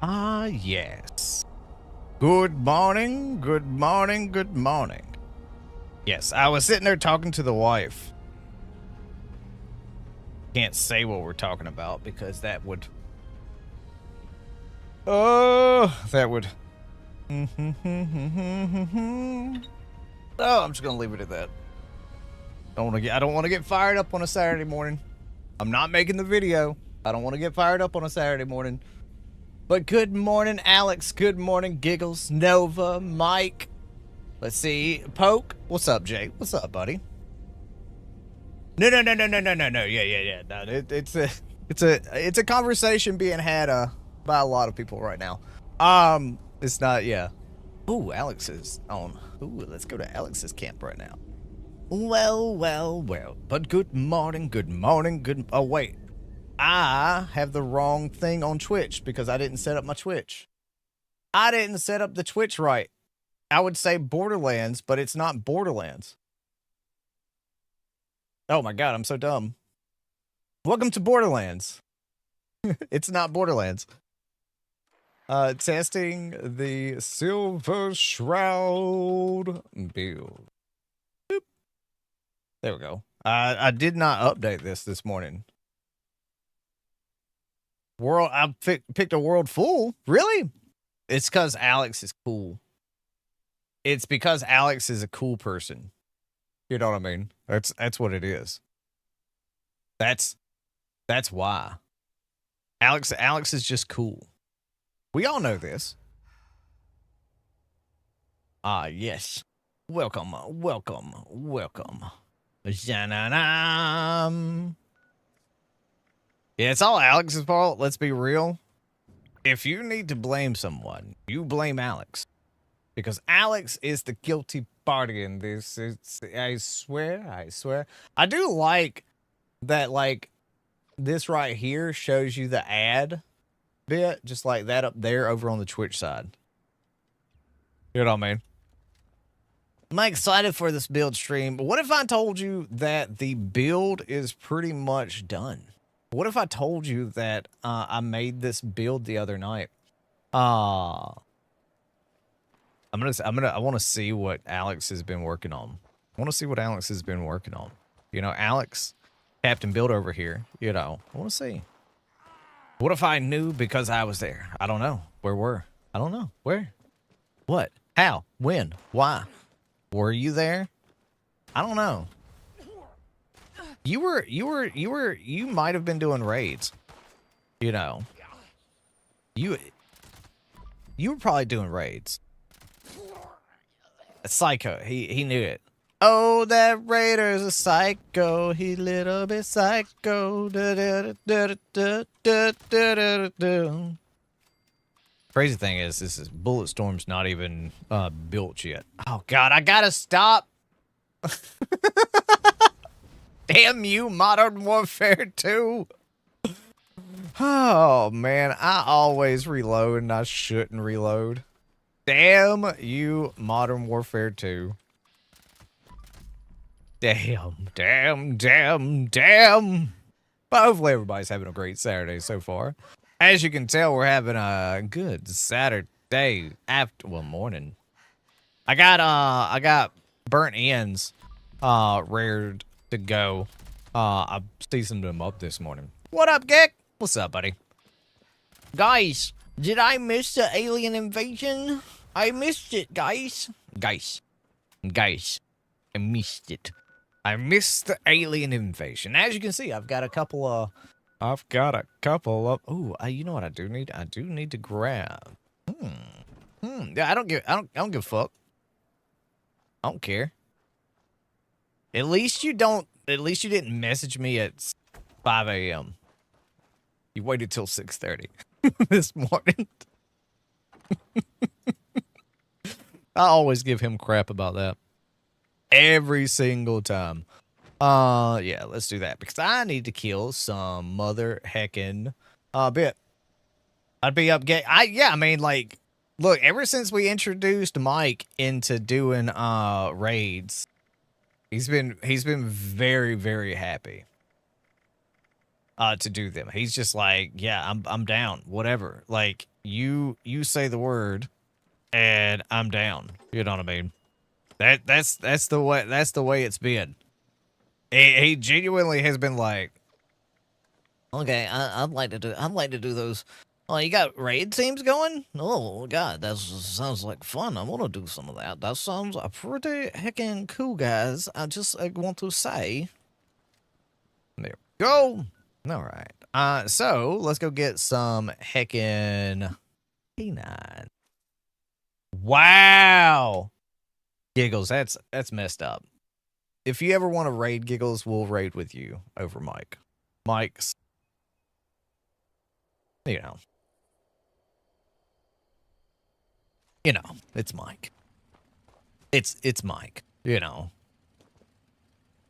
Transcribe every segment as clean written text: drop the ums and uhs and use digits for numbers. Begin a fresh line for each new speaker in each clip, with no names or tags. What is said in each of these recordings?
Ah, yes. Good morning, good morning, good morning. Yes, I was sitting there talking to the wife. Can't say what we're talking about because that would... Oh, that would... Oh, I'm just gonna leave it at that. I don't want to get fired up on a Saturday morning. I'm not making the video. I don't want to get fired up on a Saturday morning. But good morning, Alex. Good morning, Giggles, Nova, Mike. Let's see, Poke. What's up, Jay? What's up, buddy? No. Yeah. No, it's a conversation being had by a lot of people right now. It's not. Yeah. Ooh, Alex is on. Ooh, let's go to Alex's camp right now. Well. But good morning. Oh wait, I have the wrong thing on Twitch because I didn't set up my Twitch. I didn't set up the Twitch right. I would say Borderlands, but it's not Borderlands. Oh my god, I'm so dumb. Welcome to Borderlands. It's not Borderlands. Testing the Silver Shroud build. Boop. There we go. I did not update this morning. I picked a world full. Really? It's because Alex is cool. It's because Alex is a cool person. You know what I mean? That's what it is. That's why. Alex is just cool. We all know this. Ah, yes. Welcome. Zananam. Yeah, it's all Alex's fault. Let's be real. If you need to blame someone, you blame Alex. Because Alex is the guilty party in this. I swear. I do like that, like, this right here shows you the ad bit, just like that up there over on the Twitch side. You know what I mean? I'm excited for this build stream. But what if I told you that the build is pretty much done? What if I told you that I made this build the other night? I want to see what Alex has been working on. I want to see what Alex has been working on. You know, Alex, Captain Build over here. You know, I want to see. What if I knew because I was there? I don't know. Where were? I don't know. Where? What? How? When? Why? Were you there? I don't know. You might have been doing raids. You know. You were probably doing raids. A psycho. He knew it. Oh, that raider's a psycho. He little bit psycho. Crazy thing is, this is Bulletstorm's not even built yet. Oh god, I gotta stop. Damn you, Modern Warfare 2. Oh man, I always reload and I shouldn't reload. Damn you, Modern Warfare 2. Damn. But hopefully everybody's having a great Saturday so far. As you can tell, we're having a good Saturday morning. I got burnt ends rared to go. I seasoned them up this morning. What up, Geck? What's up, buddy? Guys, did I miss the alien invasion? I missed it, guys. Guys, I missed it. I missed the alien invasion. As you can see, I've got a couple of... Ooh, you know what I do need? I do need to grab. Yeah, I don't give a fuck. I don't care. At least you didn't message me at 5 a.m. You waited till 6:30 this morning. I always give him crap about that. Every single time. Yeah, let's do that. Because I need to kill some mother heckin' bit. I'd be up gay. I mean, like, look, ever since we introduced Mike into doing raids, he's been very, very happy to do them. He's just like, yeah, I'm down, whatever. Like, you say the word, and I'm down. You know what I mean? That's the way it's been. He genuinely has been like, okay, I'd like to do those. Oh, you got raid teams going? Oh God, that sounds like fun. I want to do some of that. That sounds pretty heckin' cool, guys. I want to say. There we go. All right. So let's go get some heckin' K9. Wow. Giggles, that's messed up. If you ever want to raid Giggles, we'll raid with you over Mike. Mike's, you know, it's Mike. It's Mike, you know.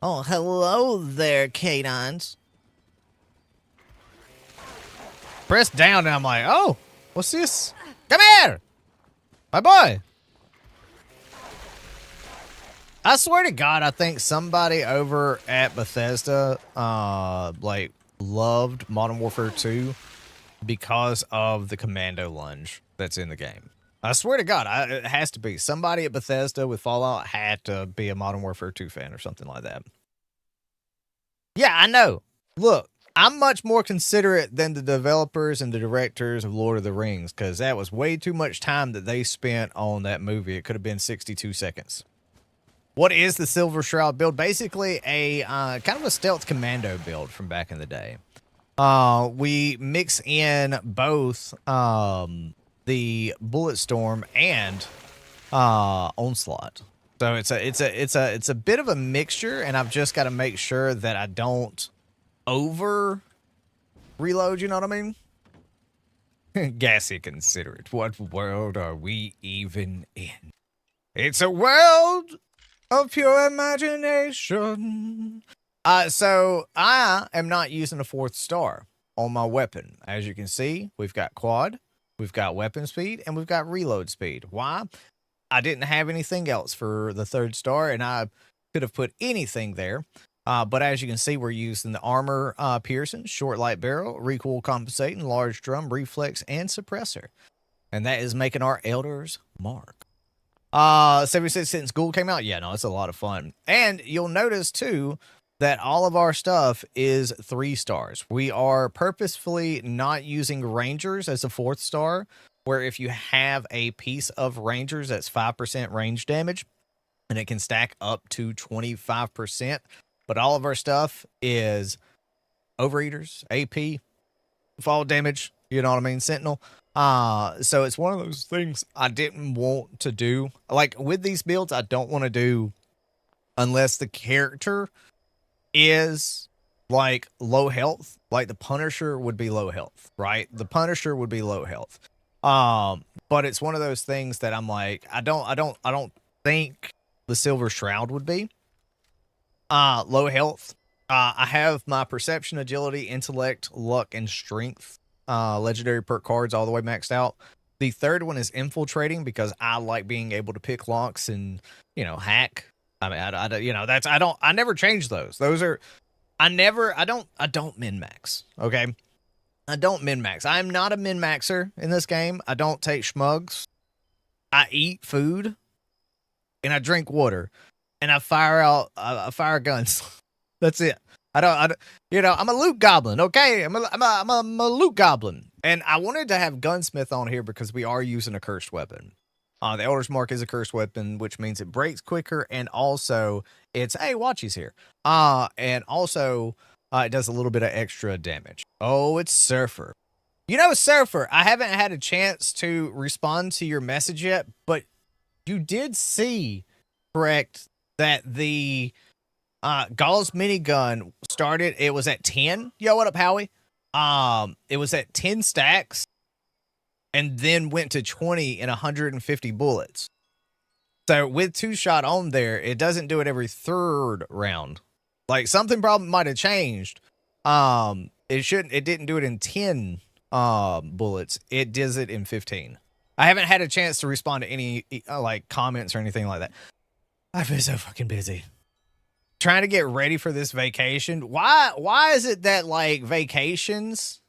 Oh, hello there, K9s. Press down and I'm like, oh, what's this? Come here, my boy. I swear to God, I think somebody over at Bethesda, like, loved Modern Warfare 2 because of the commando lunge that's in the game. I swear to God, it has to be. Somebody at Bethesda with Fallout had to be a Modern Warfare 2 fan or something like that. Yeah, I know. Look, I'm much more considerate than the developers and the directors of Lord of the Rings, because that was way too much time that they spent on that movie. It could have been 62 seconds. What is the Silver Shroud build? Basically a kind of a stealth commando build from back in the day. We mix in both the Bulletstorm and Onslaught. So it's a bit of a mixture, and I've just got to make sure that I don't over reload, you know what I mean? Gassy, consider it. What world are we even in? It's a world of pure imagination. So I am not using a 4th star on my weapon. As you can see, we've got quad, we've got weapon speed, and we've got reload speed. Why? I didn't have anything else for the 3rd star, and I could have put anything there. But as you can see, we're using the armor piercing, short light barrel, recoil compensating, large drum, reflex, and suppressor. And that is making our Elder's mark. 76 since Ghoul came out. Yeah, no, it's a lot of fun. And you'll notice too that all of our stuff is 3 stars. We are purposefully not using Rangers as a 4th star, where if you have a piece of Rangers that's 5% range damage, and it can stack up to 25%. But all of our stuff is Overeaters, AP, fall damage, you know what I mean, Sentinel. So it's one of those things I didn't want to do. Like with these builds, I don't want to do unless the character is like low health. Like the Punisher would be low health, right? The Punisher would be low health. But it's one of those things that I'm like, I don't think the Silver Shroud would be low health. I have my perception, agility, intellect, luck, and strength legendary perk cards all the way maxed out. The 3rd one is infiltrating because I like being able to pick locks and, you know, hack. I mean, I never change those. Those are, I don't min-max. Okay. I don't min-max. I'm not a min-maxer in this game. I don't take schmugs. I eat food and I drink water and I fire guns. That's it. I don't, you know, I'm a loot goblin, okay? I'm a loot goblin. And I wanted to have Gunsmith on here because we are using a cursed weapon. The Elder's Mark is a cursed weapon, which means it breaks quicker, and also it's, hey, watch, he's here. And also it does a little bit of extra damage. Oh, it's Surfer. You know, Surfer, I haven't had a chance to respond to your message yet, but you did see, correct, that the Gaull's minigun started, it was at 10. Yo, what up, Howie? It was at 10 stacks and then went to 20 and 150 bullets. So with 2-shot on there, it doesn't do it every 3rd round. Like something probably might have changed. It didn't do it in 10 bullets. It does it in 15. I haven't had a chance to respond to any like comments or anything like that. I've been so fucking busy trying to get ready for this vacation. Why is it that like vacations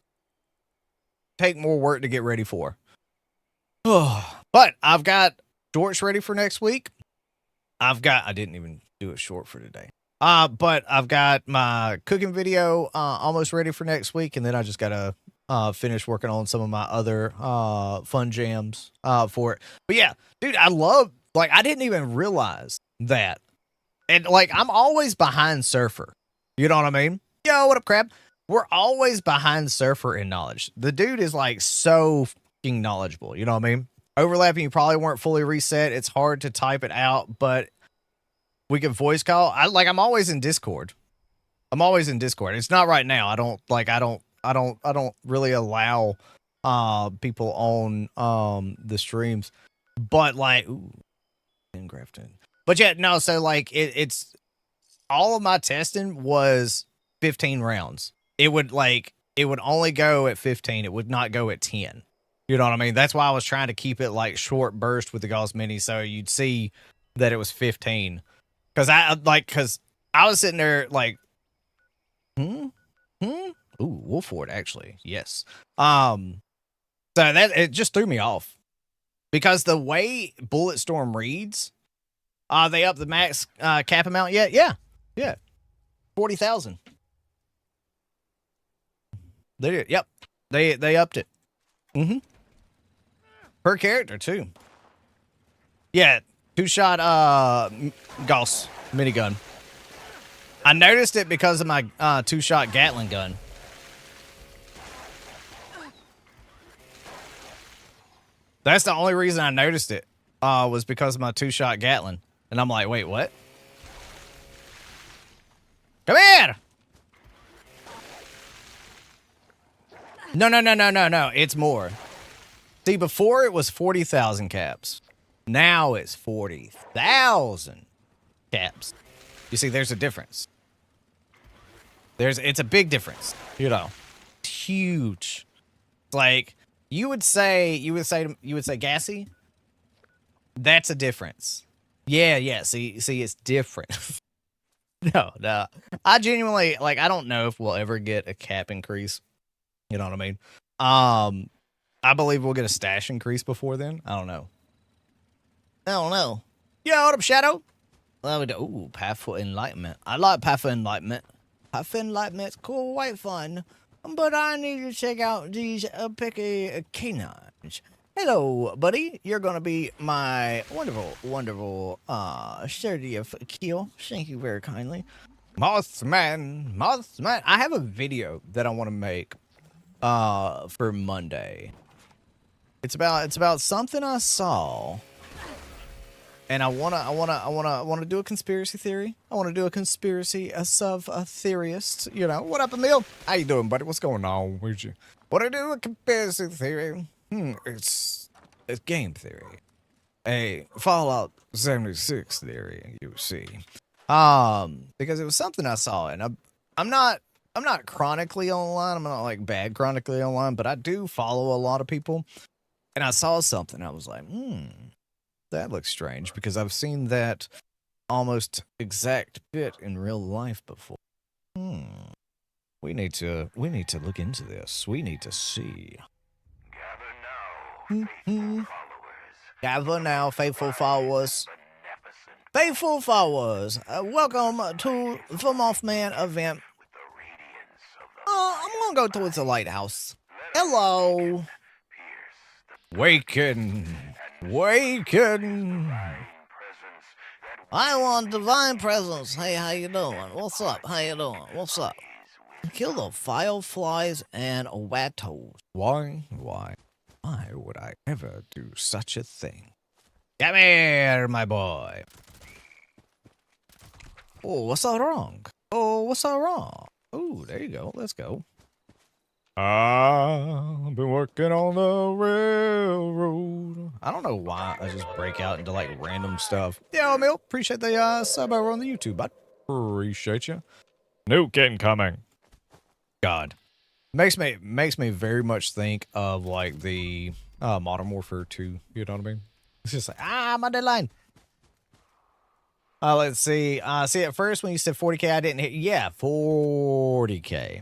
take more work to get ready for? But I've got shorts ready for next week. I didn't even do a short for today. But I've got my cooking video almost ready for next week, and then I just gotta finish working on some of my other fun jams for it. But yeah, dude, I didn't even realize that. And like, I'm always behind Surfer. You know what I mean? Yo, what up, Crab? We're always behind Surfer in knowledge. The dude is like so fucking knowledgeable. You know what I mean? Overlapping, you probably weren't fully reset. It's hard to type it out, but we can voice call. I'm always in Discord. I'm always in Discord. It's not right now. I don't really allow people on the streams. But like, ooh, Grafton. But yeah, no, so like it's all of my testing was 15 rounds. It would only go at 15. It would not go at 10. You know what I mean? That's why I was trying to keep it like short burst with the Gauss Mini, so you'd see that it was 15. Cause I was sitting there like, ooh, Wolford actually, yes. So that it just threw me off because the way Bulletstorm reads, they up the max cap amount yet? Yeah, 40,000. They did. Yep, they upped it. Per character too. Yeah, 2-shot Gauss minigun. I noticed it because of my 2-shot Gatling gun. That's the only reason I noticed it. Was because of my 2-shot Gatling. And I'm like, wait, what? Come here! No. It's more. See, before it was 40,000 caps. Now it's 40,000 caps. You see, there's a difference. It's a big difference. You know, huge. Like you would say, gassy. That's a difference. Yeah. See, it's different. No. I genuinely I don't know if we'll ever get a cap increase. You know what I mean? I believe we'll get a stash increase before then. I don't know. Yo, what up, Shadow? Ooh, Pathful Enlightenment. I like Pathful Enlightenment. Pathful Enlightenment's quite fun. But I need to check out these picky canines. Hello, buddy. You're going to be my wonderful 30th kill. Thank you very kindly. Mothman. I have a video that I want to make for Monday. It's about something I saw. And I wanna do a conspiracy theory. I wanna do a conspiracy of a theorist. You know, what up, Emil? How you doing, buddy? What's going on with you? Wanna do a conspiracy theory? It's game theory. A Fallout 76 theory, you see. Because it was something I saw, and I'm not chronically online. I'm not like bad chronically online, but I do follow a lot of people. And I saw something. I was like, that looks strange because I've seen that almost exact bit in real life before. We need to look into this. We need to see. Gather now, faithful followers. Faithful followers, welcome to the Mothman event. I'm gonna go towards the lighthouse. Hello. Waken. I want divine presence. Hey, how you doing? What's up? What's up? Kill the fireflies and watos. Why? Why would I ever do such a thing? Come here, my boy. Oh, what's all wrong? Oh, there you go. Let's go. I've been working on the railroad. I don't know why I just break out into like random stuff. Yeah, Emil, appreciate the sub over on the YouTube. I appreciate you. New kid coming. God, makes me very much think of like the Modern Warfare 2. You know what I mean? It's just like my deadline. Let's see. See, at first when you said 40K, I didn't hit. Yeah, 40K.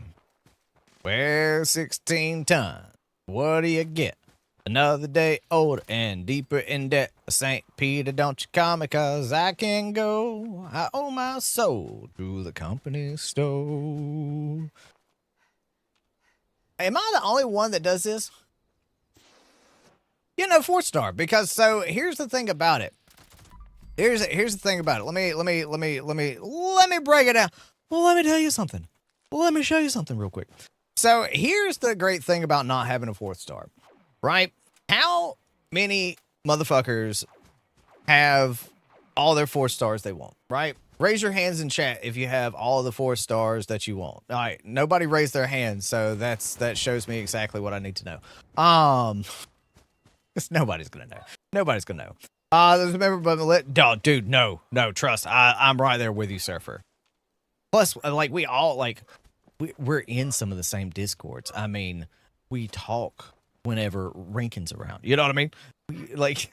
Well, 16 tons. What do you get? Another day older and deeper in debt. St. Peter, don't you call me, 'cause I can't go. I owe my soul to the company store. Am I the only one that does this? You know, 4-star, because so here's the thing about it. Here's the thing about it. Let me break it down. Well, let me tell you something. Let me show you something real quick. So here's the great thing about not having a 4-star, right? How many motherfuckers have all their 4 stars they want, right? Raise your hands in chat if you have all the 4 stars that you want. All right, nobody raised their hands, so that shows me exactly what I need to know. Nobody's gonna know. Nobody's gonna know. There's a member but dog, dude, no, trust. I'm right there with you, Surfer. Plus, like, we all, like, we're in some of the same Discords. I mean, we talk whenever Rankin's around. You know what I mean? Like,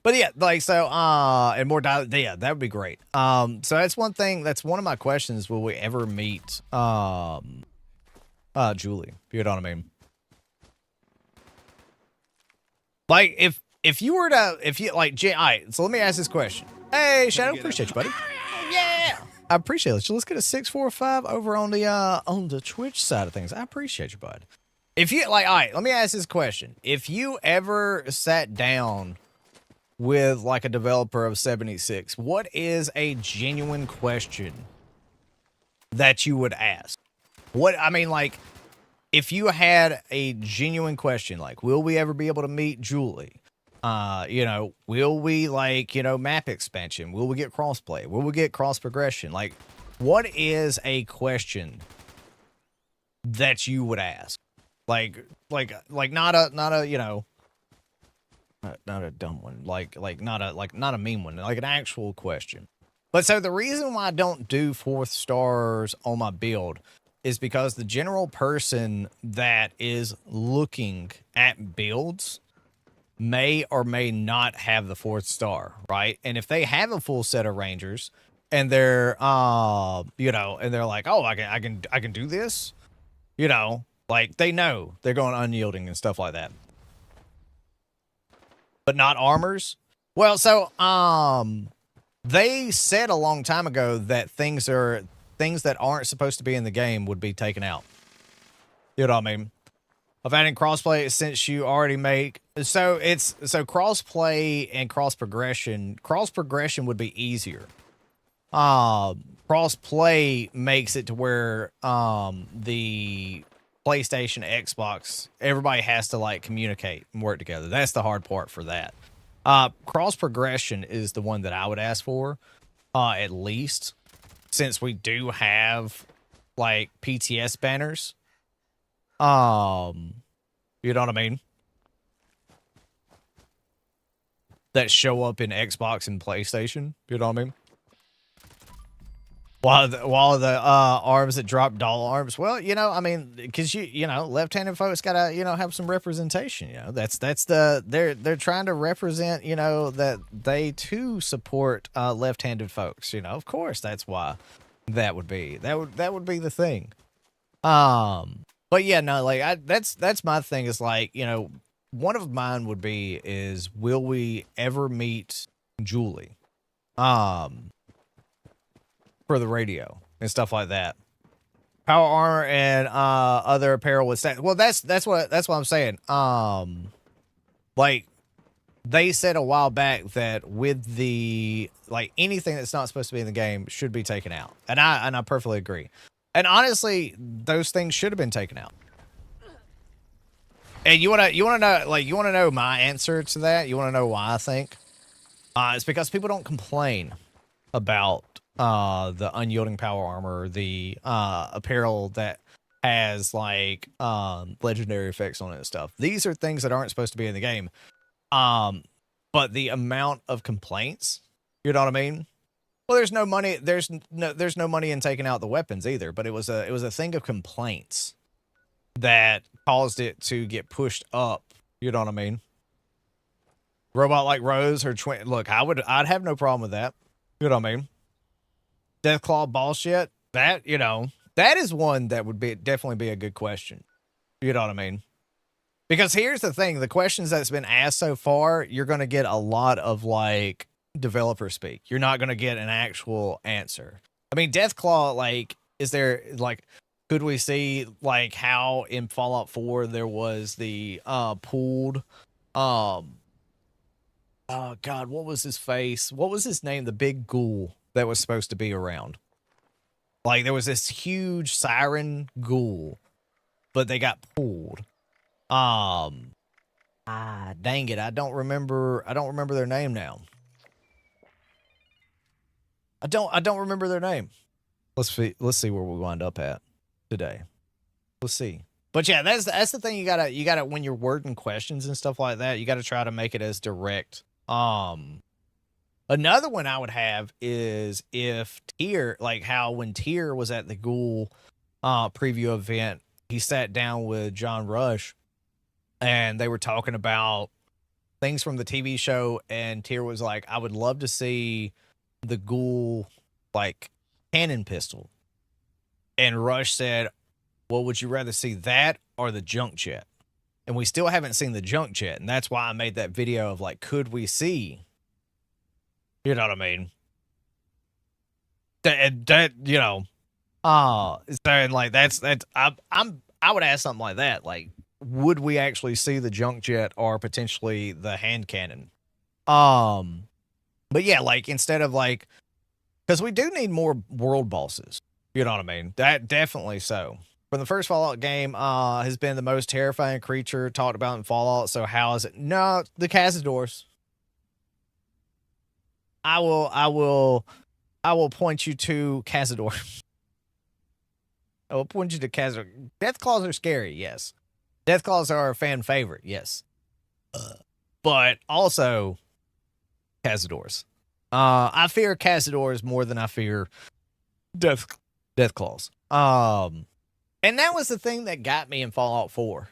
but yeah, like, so, and more, yeah, that would be great. So that's one thing, that's one of my questions. Will we ever meet, Julie? You know what I mean? Like, if you were to, if you, like, all right, so let me ask this question. Hey, Shadow, appreciate you, buddy. Yeah! I appreciate it. So let's get a 645 over on the Twitch side of things. I appreciate you, bud. If you, like, all right, let me ask this question. If you ever sat down with, like, a developer of 76, what is a genuine question that you would ask? What, I mean, like, if you had a genuine question, like, will we ever be able to meet Julie? You know, will we, like, you know, map expansion? Will we get crossplay? Will we get cross progression? Like, what is a question that you would ask? Like not a, you know, not a dumb one. Like not a mean one. Like an actual question. But so the reason why I don't do 4th stars on my build is because the general person that is looking at builds may or may not have the 4th star, right? And if they have a full set of Rangers and they're, you know, and they're like, oh, I can do this, you know, like, they know they're going unyielding and stuff like that, but not armors. Well, so, they said a long time ago that things that aren't supposed to be in the game would be taken out. You know what I mean? Of adding crossplay, since you already make, so crossplay and cross progression would be easier. Crossplay makes it to where the PlayStation, Xbox, everybody has to, like, communicate and work together. That's the hard part for that. Cross progression is the one that I would ask for, at least, since we do have, like, PTS banners. You know what I mean? That show up in Xbox and PlayStation. You know what I mean? While the arms that drop doll arms. Well, you know, I mean, because you know, left-handed folks gotta, you know, have some representation. You know, that's they're trying to represent, you know, that they too support left-handed folks. You know, of course, that's why that would be the thing. But yeah, no, like, that's my thing, is, like, you know, one of mine would be is, will we ever meet Julie? For the radio and stuff like that. Power armor and other apparel with that. Well, that's what I'm saying. Like, they said a while back that with the, like, anything that's not supposed to be in the game should be taken out. And I perfectly agree. And honestly, those things should have been taken out. And you wanna know, like, you wanna know my answer to that? You wanna know why I think? It's because people don't complain about the unyielding power armor, the apparel that has, like, legendary effects on it and stuff. These are things that aren't supposed to be in the game. But the amount of complaints, you know what I mean? Well, there's no money. There's no money in taking out the weapons either. But it was a thing of complaints that caused it to get pushed up. You know what I mean? Robot like Rose, her twin. Look, I'd have no problem with that. You know what I mean? Deathclaw bullshit. That, you know, that is one that would definitely be a good question. You know what I mean? Because here's the thing, the questions that's been asked so far, you're going to get a lot of like developer speak. You're not going to get an actual answer. I mean, Deathclaw, like, is there like, could we see like how in Fallout 4 there was the pooled, oh God, what was his face? What was his name? The big ghoul that was supposed to be around. Like there was this huge siren ghoul, but they got pulled. Dang it, I don't remember their name now. I don't remember their name. Let's see where we wind up at today. Let's see. But yeah, that's the thing, you gotta when you're wording questions and stuff like that, you gotta try to make it as direct. Another one I would have is if Tyr, like how when Tyr was at the Ghoul preview event, he sat down with John Rush and they were talking about things from the TV show, and Tyr was like, I would love to see the Ghoul like cannon pistol. And Rush said, well, would you rather see that or the junk jet? And we still haven't seen the junk jet, and that's why I made that video of like, could we see? You know what I mean? That you know, saying like that's I would ask something like that, like, would we actually see the junk jet or potentially the hand cannon? But yeah, like instead of like, because we do need more world bosses. You know what I mean? That definitely so. From the first Fallout game, has been the most terrifying creature talked about in Fallout. So how is it? No, the Cazadors. I will point you to Cazador. I will point you to Cazador. Deathclaws are scary, yes. Deathclaws are a fan favorite, yes. But also Cazadors. I fear Cazadors more than I fear Deathclaws. And that was the thing that got me in Fallout 4.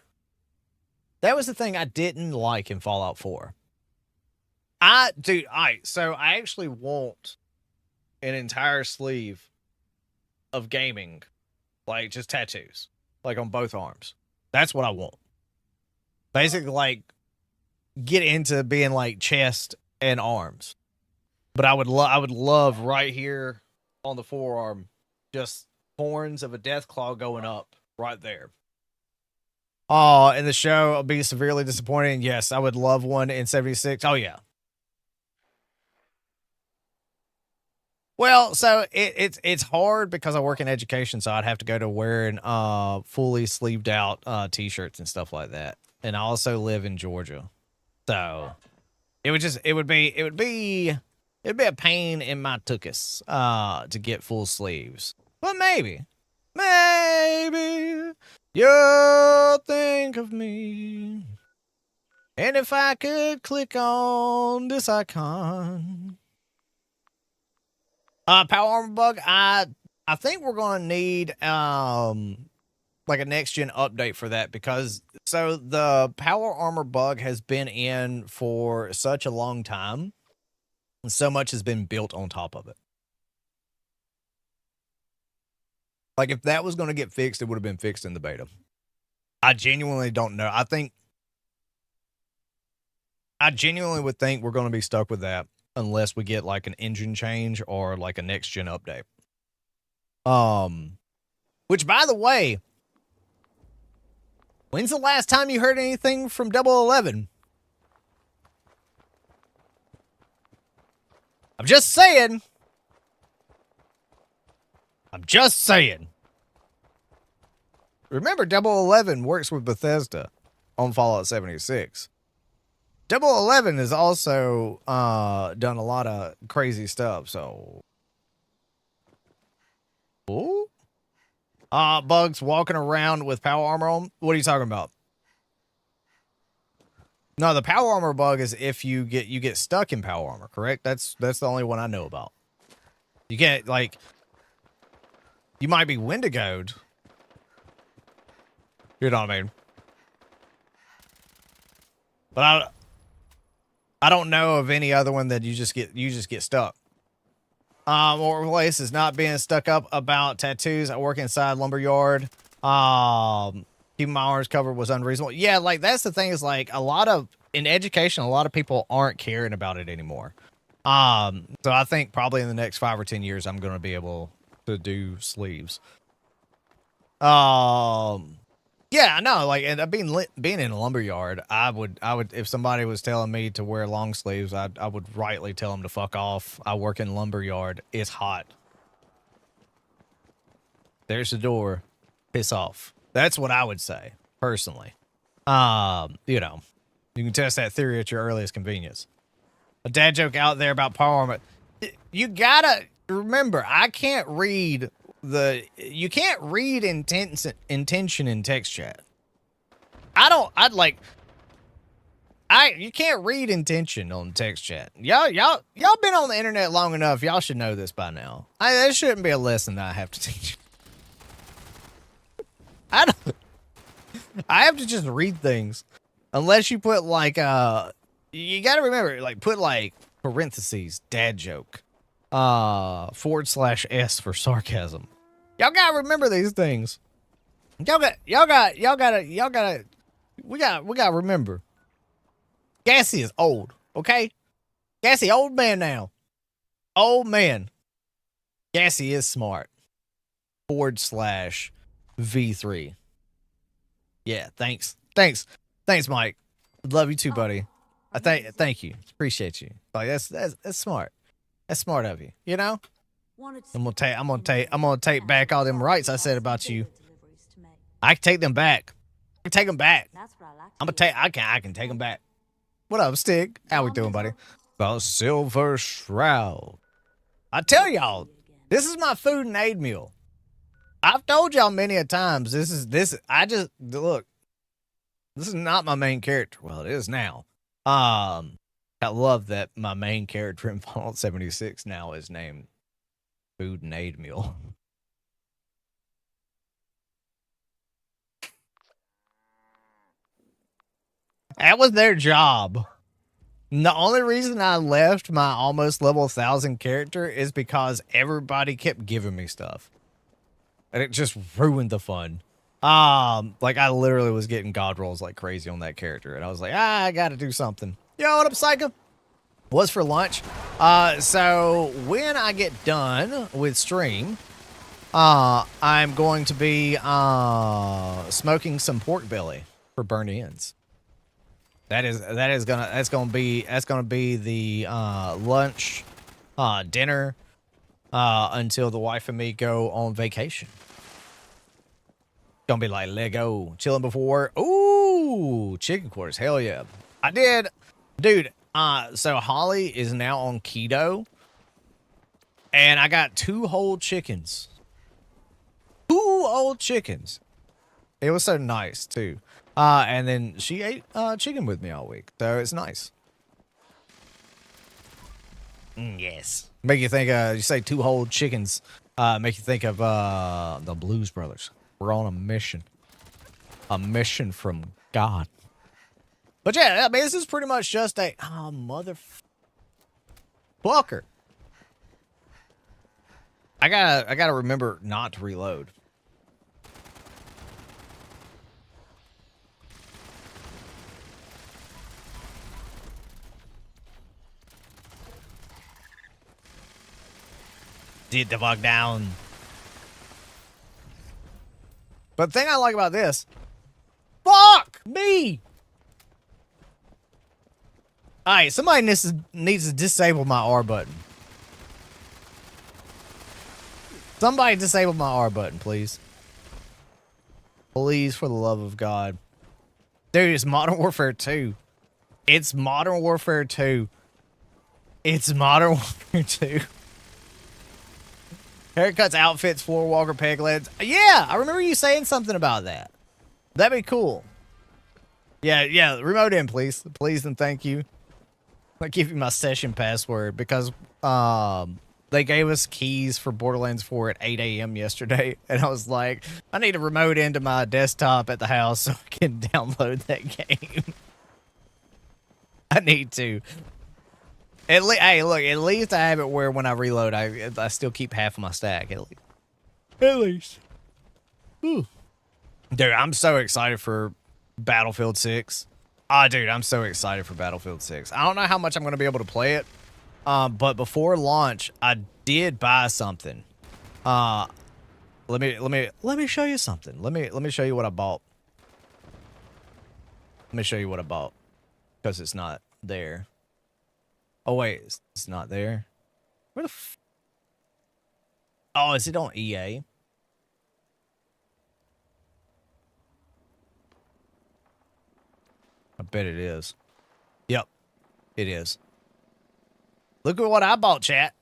That was the thing I didn't like in Fallout 4. So I actually want an entire sleeve of gaming, like just tattoos, like on both arms. That's what I want. Basically, like, get into being like chest and arms. But I would love right here on the forearm, just horns of a Deathclaw going up right there. Oh, and the show will be severely disappointing. Yes, I would love one in 76. Oh yeah. Well, so it's hard because I work in education, so I'd have to go to wearing fully sleeved out t-shirts and stuff like that. And I also live in Georgia. So it would be a pain in my tuchus to get full sleeves. But maybe you'll think of me. And if I could click on this icon. Power armor bug, I think we're gonna need like a next gen update for that, because so the power armor bug has been in for such a long time, and so much has been built on top of it. Like if that was gonna get fixed, it would have been fixed in the beta. I genuinely don't know. I genuinely would think we're gonna be stuck with that unless we get like an engine change or like a next gen update. Which by the way, when's the last time you heard anything from 011? I'm just saying. Remember, 011 works with Bethesda on Fallout 76. 011 has also done a lot of crazy stuff, so. Ooh. Bugs walking around with power armor on. What are you talking about? No, the power armor bug is if you get stuck in power armor, correct? That's the only one I know about. You get like, you might be Wendigoed. You know what I mean? But I don't know of any other one that you just get stuck. More places not being stuck up about tattoos. I work inside lumberyard. keeping my arms covered was unreasonable. Yeah, like that's the thing is like in education, a lot of people aren't caring about it anymore. So I think probably in the next 5 or 10 years, I'm going to be able to do sleeves. Yeah, I know. Like, and being in a lumber yard, I would, if somebody was telling me to wear long sleeves, I would rightly tell them to fuck off. I work in a lumber yard. It's hot. There's the door. Piss off. That's what I would say personally. You know, you can test that theory at your earliest convenience. A dad joke out there about power armor. You gotta remember, I can't read you can't read intention in text chat. You can't read intention on text chat. Y'all been on the internet long enough. Y'all should know this by now. That shouldn't be a lesson that I have to teach. I have to just read things. Unless you put like, you gotta remember, like put like parentheses, dad joke, / S for sarcasm. Y'all gotta remember these things. We gotta remember. Gassy is old, okay? Gassy, old man now. Old man. Gassy is smart. / V3. Yeah, thanks, Mike. Love you too, buddy. Thank you. Appreciate you. Like that's smart. That's smart of you. You know. I'm gonna take back all them rights I said about you. I can take them back. I can take them back. I can take them back. What up, Stig? How we doing, buddy? The Silver Shroud. I tell y'all, this is my food and aid meal. I've told y'all many a times. This is not my main character. Well, it is now. I love that my main character in Fallout 76 now is named Food and Aid Meal. That was their job. The only reason I left my almost level 1000 character is because everybody kept giving me stuff. And it just ruined the fun. Like I literally was getting god rolls like crazy on that character. And I was like, I gotta do something. Yo, what up, Psycho? What's for lunch? So when I get done with stream, I'm going to be smoking some pork belly for burnt ends. That's gonna be the lunch, dinner, until the wife and me go on vacation. Gonna be like Lego, chilling before. Ooh, chicken quarters, hell yeah! I did, dude. So Holly is now on keto, and I got 2 whole chickens. 2 old chickens. It was so nice too. And then she ate chicken with me all week, so it's nice. Yes. Make you think, you say 2 whole chickens, make you think of the Blues Brothers. We're on a mission. A mission from God. But yeah, I mean, this is pretty much just a, motherfucker. I gotta remember not to reload. Sit the fuck down. But the thing I like about this, fuck me. All right, somebody needs to disable my R button. Somebody disable my R button, please. Please, for the love of God. Dude, it's Modern Warfare 2. It's Modern Warfare 2. It's Modern Warfare 2. Haircuts, outfits, floor walker, peg legs. Yeah, I remember you saying something about that. That'd be cool. Yeah, remote in, please. Please and thank you. I'll give you my session password because they gave us keys for Borderlands 4 at 8 a.m. yesterday. And I was like, I need a remote into my desktop at the house so I can download that game. I need to. Hey, look, at least I have it where when I reload, I still keep half of my stack. At least. Ooh. Dude, I'm so excited for Battlefield 6. Ah, dude, I'm so excited for Battlefield 6. I don't know how much I'm going to be able to play it. But before launch, I did buy something. Let me show you something. Let me show you what I bought. Let me show you what I bought, because it's not there. Oh wait, it's not there. Where the Oh, is it on EA? I bet it is. Yep, it is. Look at what I bought, chat.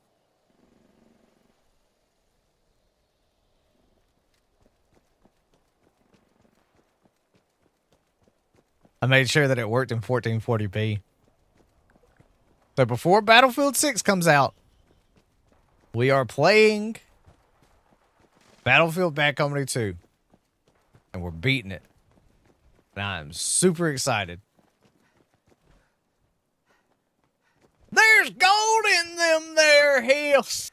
I made sure that it worked in 1440p. So before Battlefield 6 comes out, we are playing Battlefield Bad Company 2. And we're beating it. And I'm super excited. There's gold in them there hills.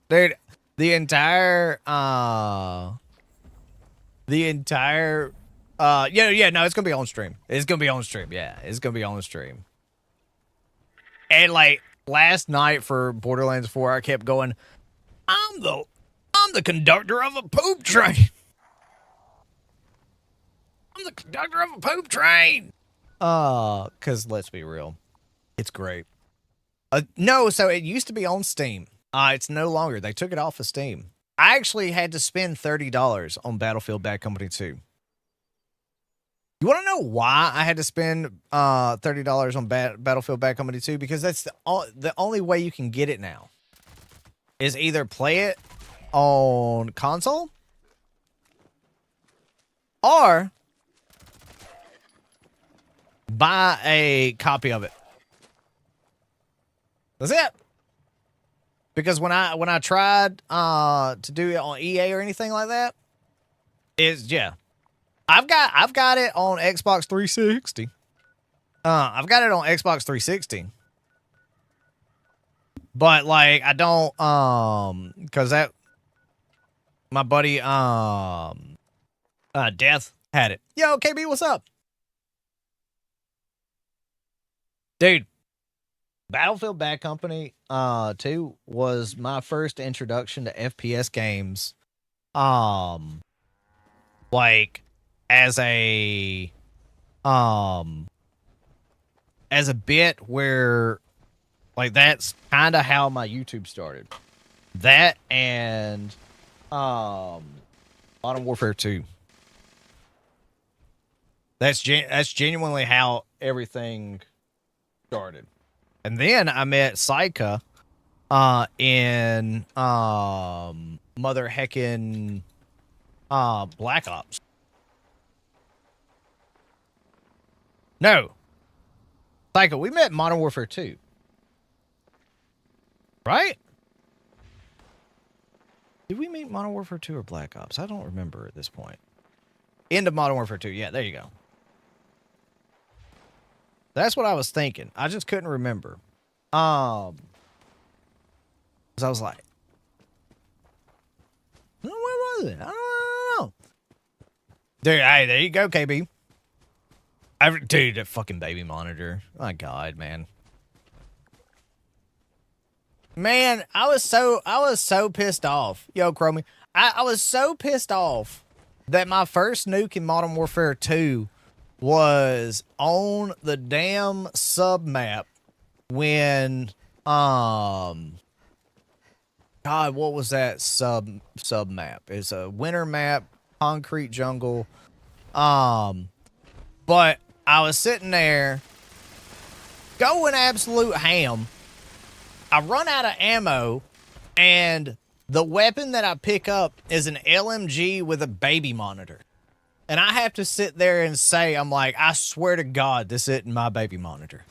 Dude, the entire no, it's gonna be on stream. It's gonna be on stream. Yeah, it's gonna be on stream. And like last night for Borderlands 4, I kept going, I'm the conductor of a poop train. I'm the conductor of a poop train. Cause let's be real, it's great. No, so it used to be on Steam. It's no longer. They took it off of Steam. I actually had to spend $30 on Battlefield Bad Company 2. You want to know why I had to spend $30 on Battlefield Bad Company 2? Because that's the only way you can get it now. Is either play it on console or buy a copy of it. That's it. Because when I tried to do it on EA or anything like that, I've got it on Xbox 360. I've got it on Xbox 360. But like I don't cuz that my buddy Death had it. Yo, KB, what's up? Dude, Battlefield Bad Company 2 was my first introduction to FPS games. Like as a bit where like that's kind of how my YouTube started. That and Modern Warfare 2. That's genuinely how everything started. And then I met Saika in mother heckin' Black Ops. No. Saika, we met Modern Warfare 2. Right? Did we meet Modern Warfare 2 or Black Ops? I don't remember at this point. End of Modern Warfare 2. Yeah, there you go. That's what I was thinking. I just couldn't remember. Because I was like, where was it? I don't know. Dude, hey, there you go, KB. Dude, that fucking baby monitor. My God, man. Man, I was so pissed off. Yo, Chromie. I was so pissed off that my first nuke in Modern Warfare 2 was on the damn sub map when God, what was that sub map? It's a winter map, concrete jungle. But I was sitting there going absolute ham. I run out of ammo, and the weapon that I pick up is an LMG with a baby monitor. And I have to sit there and say, I'm like, I swear to God, this isn't my baby monitor.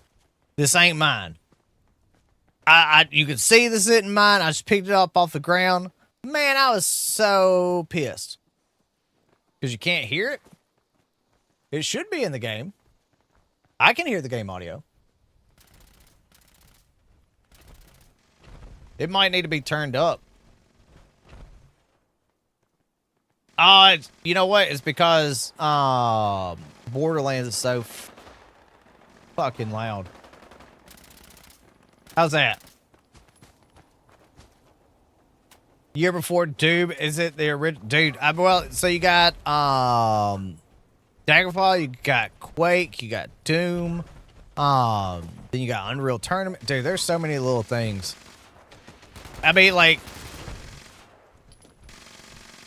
This ain't mine. You can see this isn't mine. I just picked it up off the ground. Man, I was so pissed. Because you can't hear it. It should be in the game. I can hear the game audio. It might need to be turned up. You know what? It's because Borderlands is so fucking loud. How's that? Year before Doom, is it the original? Dude, well, so you got Daggerfall, you got Quake, you got Doom, then you got Unreal Tournament. Dude, there's so many little things. I mean, like,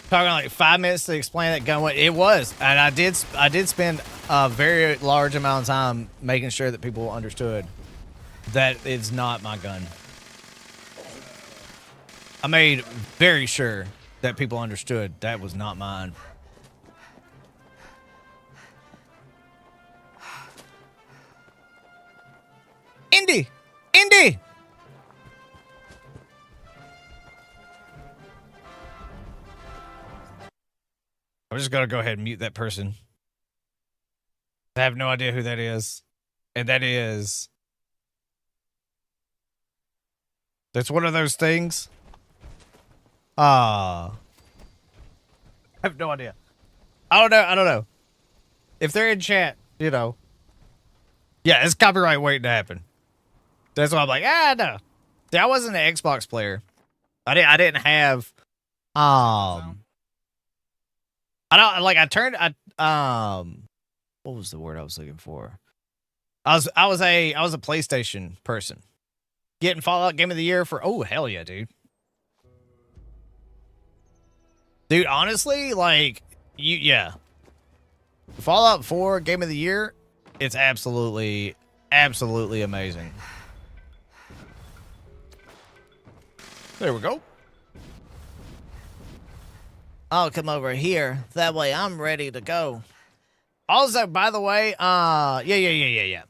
talking like 5 minutes to explain that gun. It was, and I did spend a very large amount of time making sure that people understood that it's not my gun. I made very sure that people understood that was not mine. Indy! Indy! I'm just gonna go ahead and mute that person. I have no idea who that is. And that is... That's one of those things. I have no idea. I don't know. If they're in chat, you know. Yeah, it's copyright waiting to happen. That's why I'm like, no. See, I wasn't an Xbox player. I didn't have I what was the word I was looking for? I was a PlayStation person. Getting Fallout Game of the Year for hell yeah, dude. Dude, honestly, like Fallout 4 Game of the Year, it's absolutely amazing. There we go. I'll come over here. That way I'm ready to go. Also, by the way, yeah.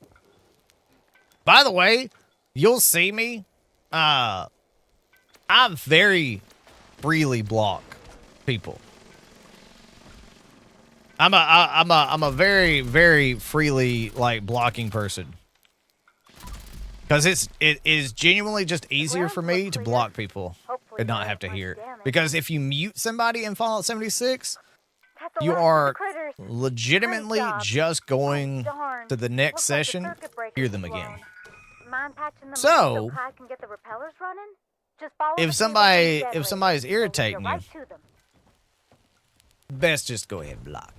By the way, you'll see me. I very freely block people. I'm a very, very freely like blocking person. Because it is genuinely just easier for me to block people and not have to hear it. Because if you mute somebody in Fallout 76, you are legitimately just going to the next session, hear them again. So, if somebody's irritating you, best just go ahead and block.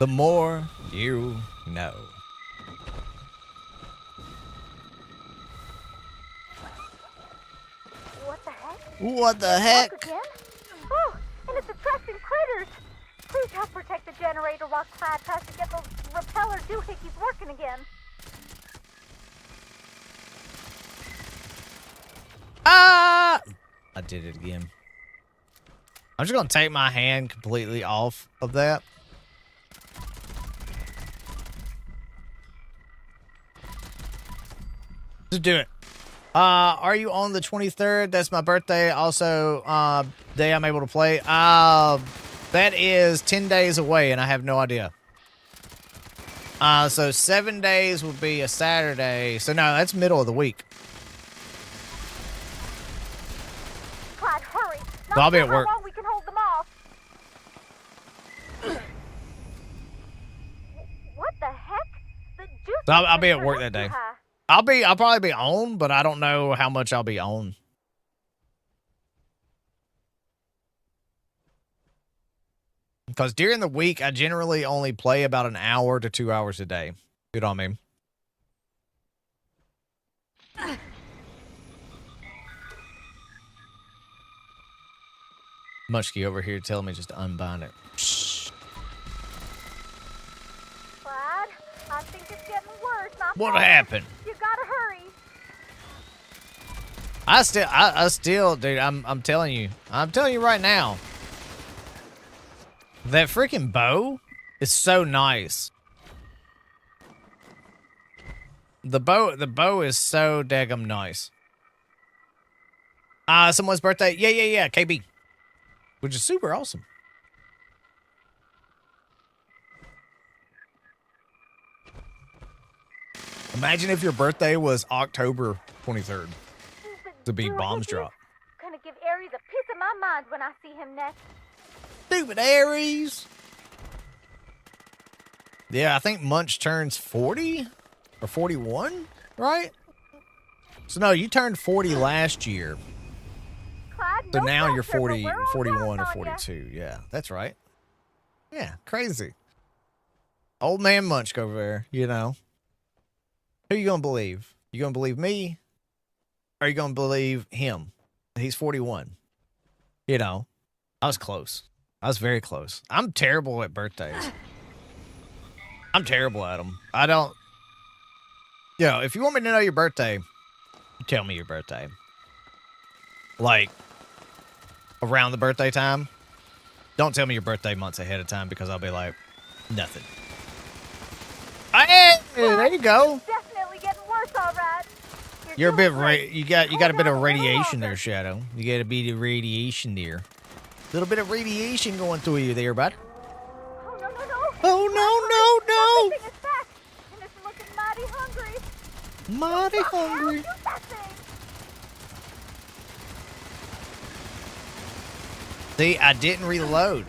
The more you know. What the heck?
Oh, and it's attracting critters. Please help protect the generator while Clyde tries to get those repeller doohickeys working again.
I did it again. I'm just gonna take my hand completely off of that. Just do it. Are you on the 23rd? That's my birthday. Also, day I'm able to play. That is 10 days away, and I have no idea. So 7 days would be a Saturday. So no, that's middle of the week.
Clyde, hurry!
So I'll be at work.
How long we can hold them off. What the heck?
So I'll be at work that day. I'll probably be on, but I don't know how much I'll be on. Because during the week, I generally only play about an hour to 2 hours a day. You know what I mean? Mushkey over here telling me just to unbind it. Shh.
Clyde, I think it's getting worse.
What happened?
You gotta hurry.
I still, dude, I'm telling you right now. That freaking bow is so nice. The bow is so daggum nice. Someone's birthday. Yeah, KB. Which is super awesome. Imagine if your birthday was October 23rd. The big bombs drop.
Gonna give Ares my mind when I see him next.
Stupid Aries. Yeah, I think Munch turns 40 or 41, right? So no, you turned 40 last year.
Clyde,
So
no
now you're
pressure, but
40,
we're all
41 or
counting on ya.
42. Yeah, that's right. Yeah, crazy. Old man Munch over there, you know. Who you gonna believe? You gonna believe me? Or are you gonna believe him? He's 41. You know, I was close. I was very close. I'm terrible at birthdays. I'm terrible at them. I don't... You know, if you want me to know your birthday, tell me your birthday. Like, around the birthday time. Don't tell me your birthday months ahead of time because I'll be like, nothing. Hey, there you go.
Definitely getting worse, all right.
You're a
doing
bit
great.
you got a bit
Hold
of
on a little
radiation
longer.
there, Shadow. You got a bit of radiation there. Little bit of radiation going through you there, bud.
Oh, no, no, no.
Oh no,
Everything is back, and it's looking mighty hungry.
no, no. Mighty
What the hell?
hungry.
Shoot that thing.
See, I didn't reload.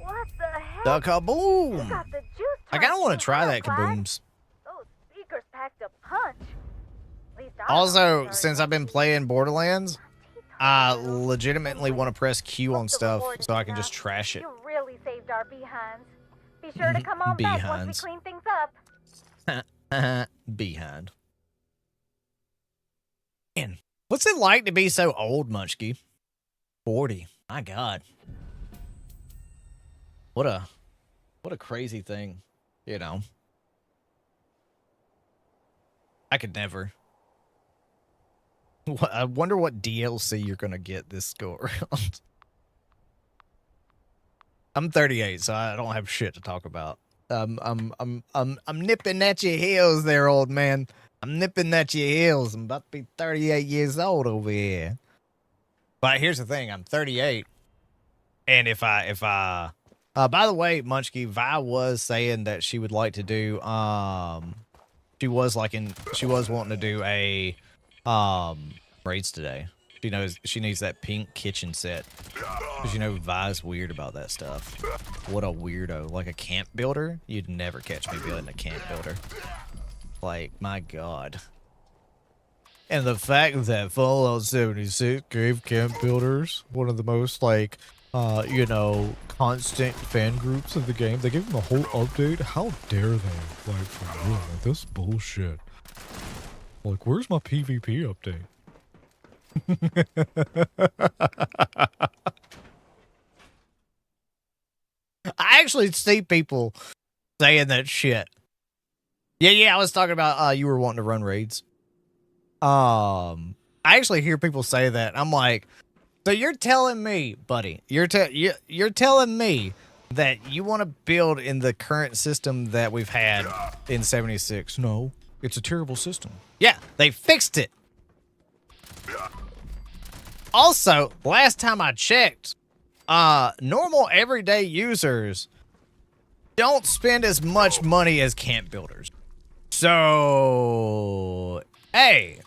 What the heck?
The
You
kaboom.
got the juice
I kind of want
turned
to try
real,
that
Clyde.
kabooms.
Those speakers packed a punch. At least I
Also,
don't
since I've been playing Borderlands, I legitimately want to press Q on stuff so I can just trash it.
You really saved our behinds. Be sure to come on back once we
Behinds.
clean things up.
Behind. Man, what's it like to be so old, Munchkie? 40. My God. What a crazy thing, you know. I could never. I wonder what DLC you're gonna get this go around. I'm 38, so I don't have shit to talk about. I'm nipping at your heels there, old man. I'm nipping at your heels. I'm about to be 38 years old over here. But here's the thing, I'm 38. And if I by the way, Munchkie, Vi was saying that she would like to do she was wanting to do a braids today. She needs that pink kitchen set. Because you know Vi's weird about that stuff. What a weirdo. Like a camp builder? You'd never catch me building a camp builder. Like, my God. And the fact that Fallout 76 gave camp builders one of the most, like, you know, constant fan groups of the game. They gave them a whole update. How dare they? Like, for real, like, this bullshit. Like, where's my PvP update? I actually see people saying that shit. Yeah, I was talking about you were wanting to run raids. I actually hear people say that. I'm like, so you're telling me, buddy, you're telling me that you want to build in the current system that we've had in 76. No, it's a terrible system. Yeah, they fixed it. Also, last time I checked, normal everyday users don't spend as much money as camp builders. So, hey,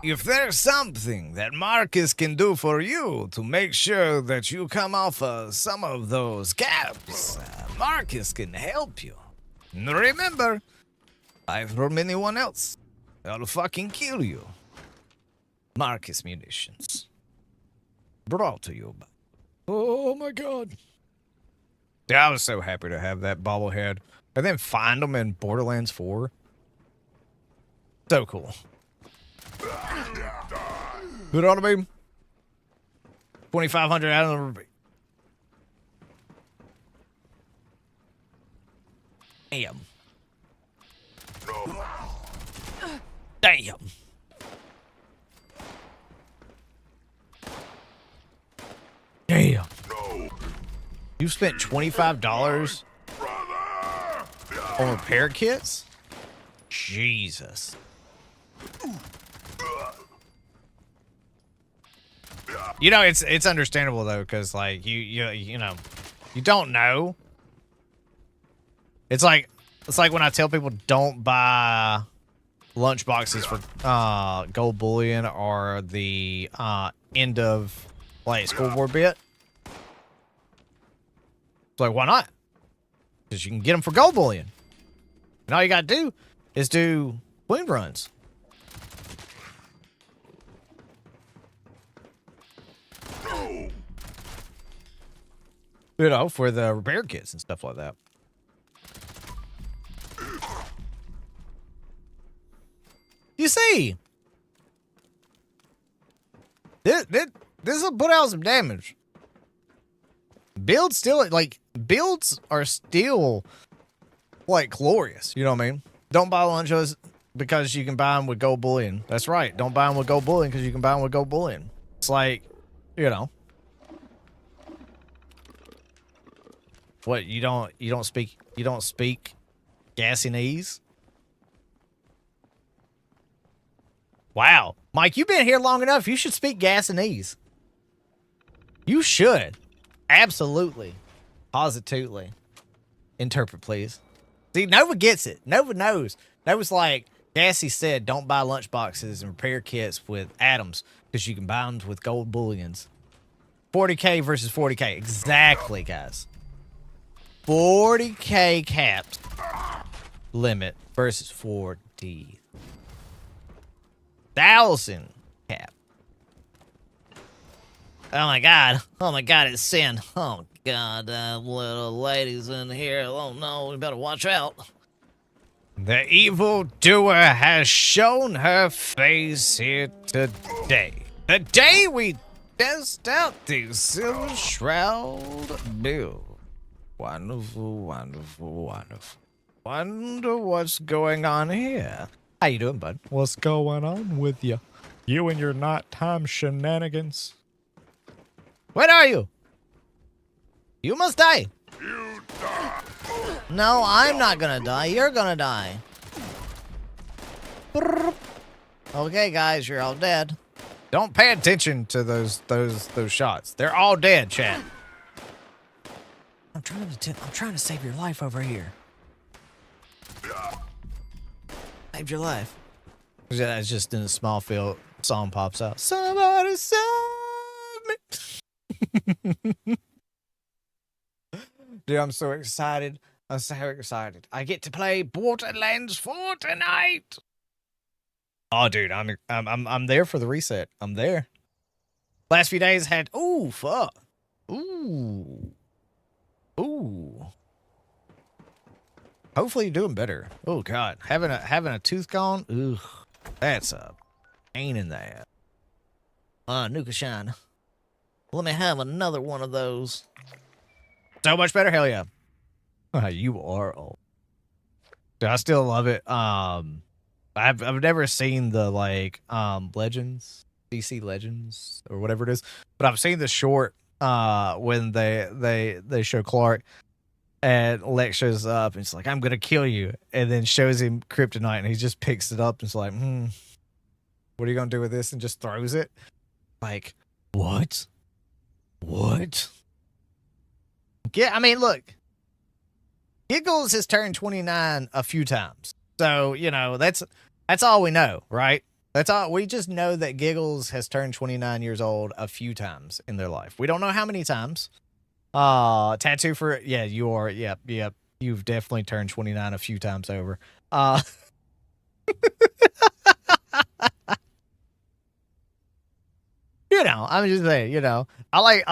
if there's something that Marcus can do for you to make sure that you come off of some of those gaps, Marcus can help you. And remember, I from anyone else, I'll fucking kill you. Marcus Munitions. Brought to you by... Oh my God. Yeah, I was so happy to have that bobblehead. And then find them in Borderlands 4. So cool. Put on a beam. 2,500 out of the... Damn. Damn. Damn. You spent $25 on repair kits? Jesus. You know, it's understandable though, because like you know, you don't know. It's like when I tell people don't buy lunch boxes for gold bullion are the end of like scoreboard bit. It's like, why not? Because you can get them for gold bullion. And all you gotta do is do queen runs. You know, for the repair kits and stuff like that. You see, this will put out some damage. Builds are still like glorious. You know what I mean? Don't buy lunchos because you can buy them with gold bullion. That's right. Don't buy them with gold bullion because you can buy them with gold bullion. It's like, you know, what you don't speak Gassinese? Wow, Mike, you've been here long enough. You should speak Gassinese. You should. Absolutely. Positively. Interpret, please. See, Nova gets it. Nova knows. Nova's like, Gassy said, don't buy lunchboxes and repair kits with atoms because you can buy them with gold bullions. 40K versus 40K. Exactly, guys. 40K capped limit versus 40,000 cap. Oh my god, it's sin. Oh god, little ladies in here. Oh no, we better watch out. The evil doer has shown her face here today. The day we test out the silver shroud build. Wonderful, wonderful, wonderful. Wonder what's going on here. How you doing, bud?
What's going on with you? You and your nighttime shenanigans.
Where are you? You must die.
You die.
No, I'm not gonna die. You're gonna die. Okay, guys, you're all dead. Don't pay attention to those shots. They're all dead, chat. I'm trying to save your life over here. Saved your life. Yeah, it's just in a small field. Song pops out. Somebody save me. Dude, I'm so excited. I'm so excited. I get to play Borderlands 4 tonight. Oh, dude, I'm there for the reset. I'm there. Last few days had fuck. Ooh. Hopefully you're doing better. Oh god, having a tooth gone. Ugh, that's a pain in the ass. Nuka Shine. Let me have another one of those. So much better, hell yeah. You are old. Dude, I still love it. I've never seen the Legends, DC Legends or whatever it is, but I've seen the short when they show Clark and Lex shows up and it's like, I'm gonna kill you, and then shows him kryptonite and he just picks it up and it's like, what are you gonna do with this, and just throws it. Like, what? Yeah, I mean, look, Giggles has turned 29 a few times. So, you know, that's all we know, right? That's all. We just know that Giggles has turned 29 years old a few times in their life. We don't know how many times. Tattoo for, yeah, you are. Yep. You've definitely turned 29 a few times over. You know, I'm just saying, you know, I like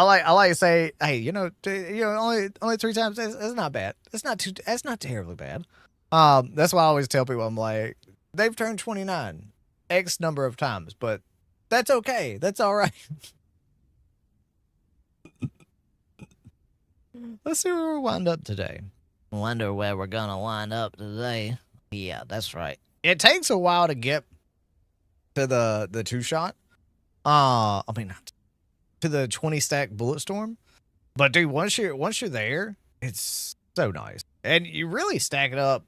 to say, hey, only 3 times. That's not bad. That's not terribly bad. That's why I always tell people, I'm like, they've turned 29 X number of times, but that's okay. That's all right. Let's see where we wind up today. Wonder where we're gonna wind up today. Yeah, that's right. It takes a while to get to the 2-shot. I mean, to the 20 stack bullet storm. But dude, once you're there, it's so nice. And you really stack it up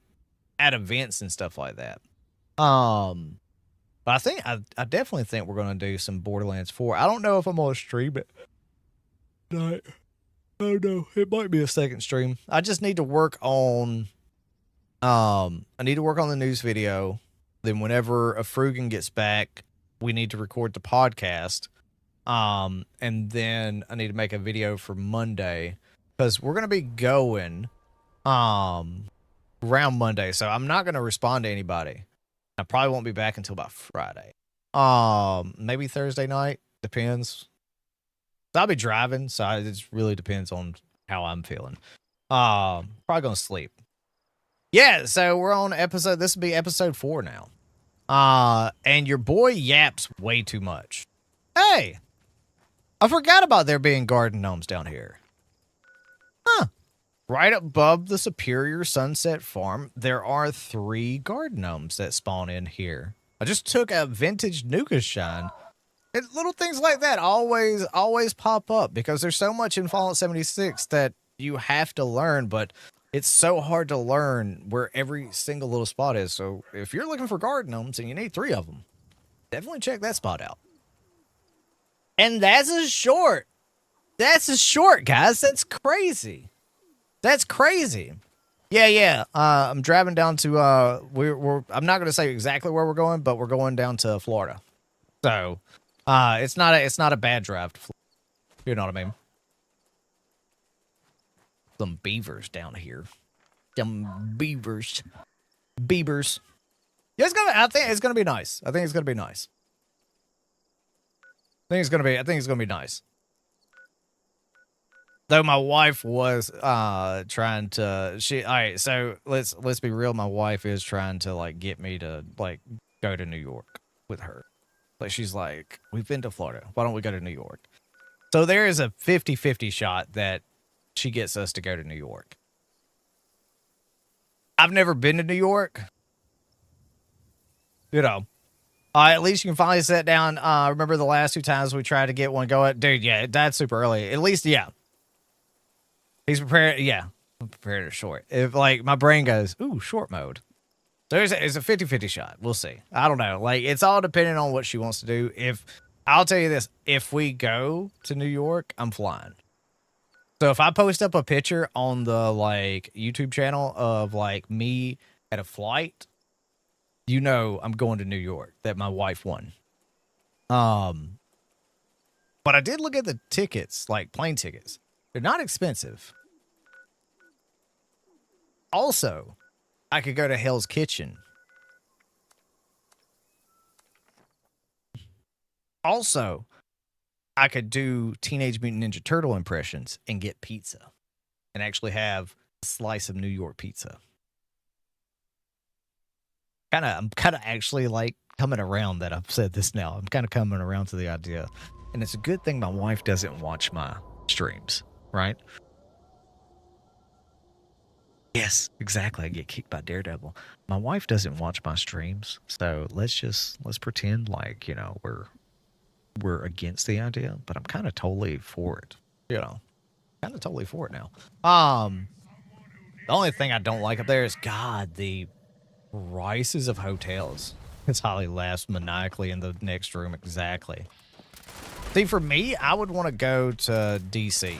at events and stuff like that. But I definitely think we're gonna do some Borderlands 4. I don't know if I'm gonna stream it tonight. Oh no, it might be a second stream. I just need to work on the news video Then whenever a Frugan gets back, we need to record the podcast. And then I need to make a video for Monday because we're gonna be going around Monday. So I'm not gonna respond to anybody. I probably won't be back until about Friday. Maybe Thursday night. Depends. I'll be driving, so it just really depends on how I'm feeling. Probably gonna sleep. Yeah, so we're on episode. This will be episode 4 now. And your boy yaps way too much. Hey, I forgot about there being garden gnomes down here. Huh. Right above the Superior Sunset Farm, there are 3 garden gnomes that spawn in here. I just took a vintage Nuka Shine. Little things like that always pop up because there's so much in Fallout 76 that you have to learn, but it's so hard to learn where every single little spot is. So if you're looking for garden gnomes and you need 3 of them, definitely check that spot out. And that's a short. That's a short, guys. That's crazy. That's crazy. Yeah. I'm driving down to I'm not going to say exactly where we're going, but we're going down to Florida. So, it's not a bad drive to Florida. You know what I mean? Some beavers down here. Some beavers. Yeah, I think it's gonna be nice. I think it's gonna be nice. I think it's gonna be nice. Though my wife was trying to alright, so let's be real, my wife is trying to like get me to like go to New York with her. Like she's like, we've been to Florida. Why don't we go to New York? So there is a 50-50 shot that she gets us to go to New York. I've never been to New York. You know. At least you can finally sit down. Remember the last 2 times we tried to get one going? Dude, yeah, it died super early. At least, yeah. He's prepared. Yeah. I'm prepared to short. If, like, my brain goes, ooh, short mode. So it's a 50-50 shot. We'll see. I don't know. Like, it's all depending on what she wants to do. I'll tell you this. If we go to New York, I'm flying. So if I post up a picture on the, like, YouTube channel of, like, me at a flight, you know I'm going to New York, that my wife won. But I did look at the tickets, like plane tickets. They're not expensive. Also, I could go to Hell's Kitchen. Also, I could do Teenage Mutant Ninja Turtle impressions and get pizza. And actually have a slice of New York pizza. I'm kind of actually like coming around that I've said this now. I'm kind of coming around to the idea. And it's a good thing my wife doesn't watch my streams, right? Yes, exactly. I get kicked by Daredevil. My wife doesn't watch my streams. So let's pretend like, you know, we're against the idea, but I'm kind of totally for it. You know, kind of totally for it now. The only thing I don't like up there is, God, the prices of hotels. It's Holly laughs maniacally in the next room. Exactly. See, for me, I would want to go to DC.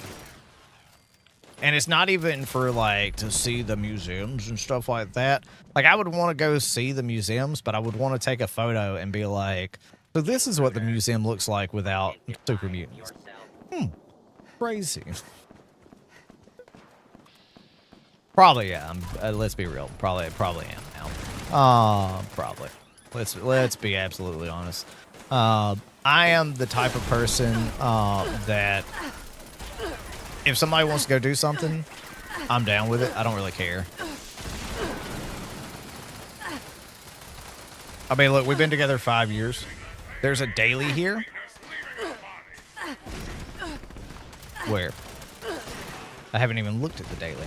And it's not even for, like, to see the museums and stuff like that. Like, I would want to go see the museums, but I would want to take a photo and be like, so this is what the museum looks like without super mutants. Crazy. Probably, yeah. Let's be real. Probably am now. Probably. Let's be absolutely honest. I am the type of person that if somebody wants to go do something, I'm down with it. I don't really care. I mean, look, we've been together 5 years. There's a daily here. Where? I haven't even looked at the daily.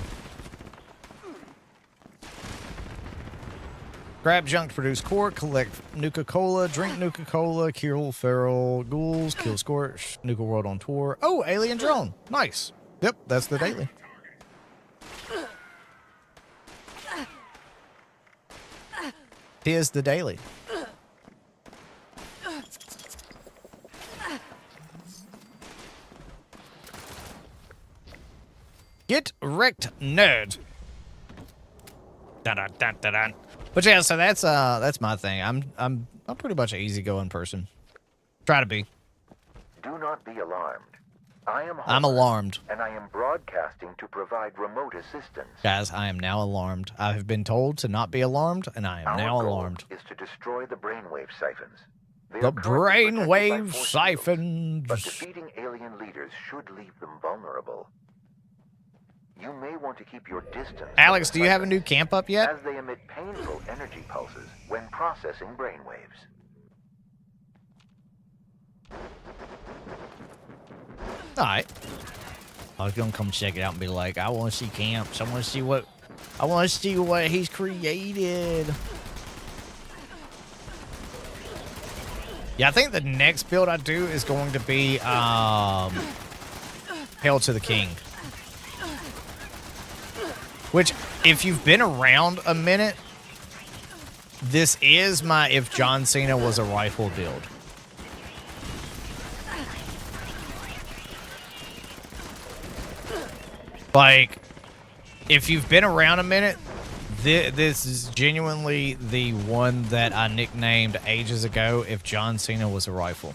Grab junk to produce core, collect Nuka-Cola, drink Nuka-Cola, kill feral ghouls, kill Scorch, Nuka World on tour. Oh, alien drone. Nice. Yep, that's the daily. Here's the daily. Get wrecked, nerd. Dun, dun, dun, dun, dun. But yeah, so that's my thing. I'm pretty much an easygoing person. Try to be.
Do not be alarmed. I'm
Homer, alarmed.
And I am broadcasting to provide remote assistance.
Guys, I am now alarmed. I have been told to not be alarmed, and I am now alarmed.
Our goal is to destroy the brainwave siphons.
The brainwave siphons.
But defeating alien leaders should leave them vulnerable. You may want to keep your distance.
Alex, do you have a new camp up yet?
As they emit painful energy pulses when processing brainwaves.
Alright. I was gonna come check it out and be like, I wanna see camps. I wanna see what he's created. Yeah, I think the next build I do is going to be Hail to the King. Which, if you've been around a minute, this is my if John Cena was a rifle build. Like, if you've been around a minute, this is genuinely the one that I nicknamed ages ago, if John Cena was a rifle.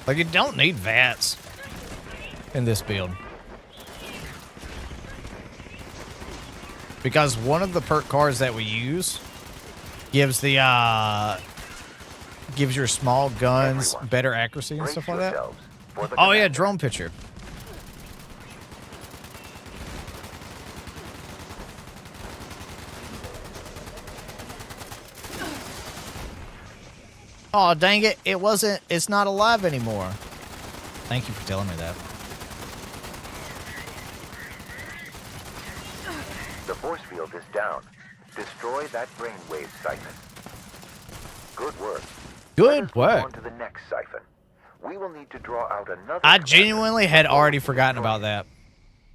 Like, you don't need VATS in this build. Because one of the perk cards that we use gives the, gives your small guns better accuracy and stuff like that. Oh yeah, drone pitcher. Oh dang it, it's not alive anymore. Thank you for telling me that.
The force field is down. Destroy that brainwave siphon. Good work.
Good work.
On to the next siphon. We will need to draw out another.
I genuinely had already forgotten about that.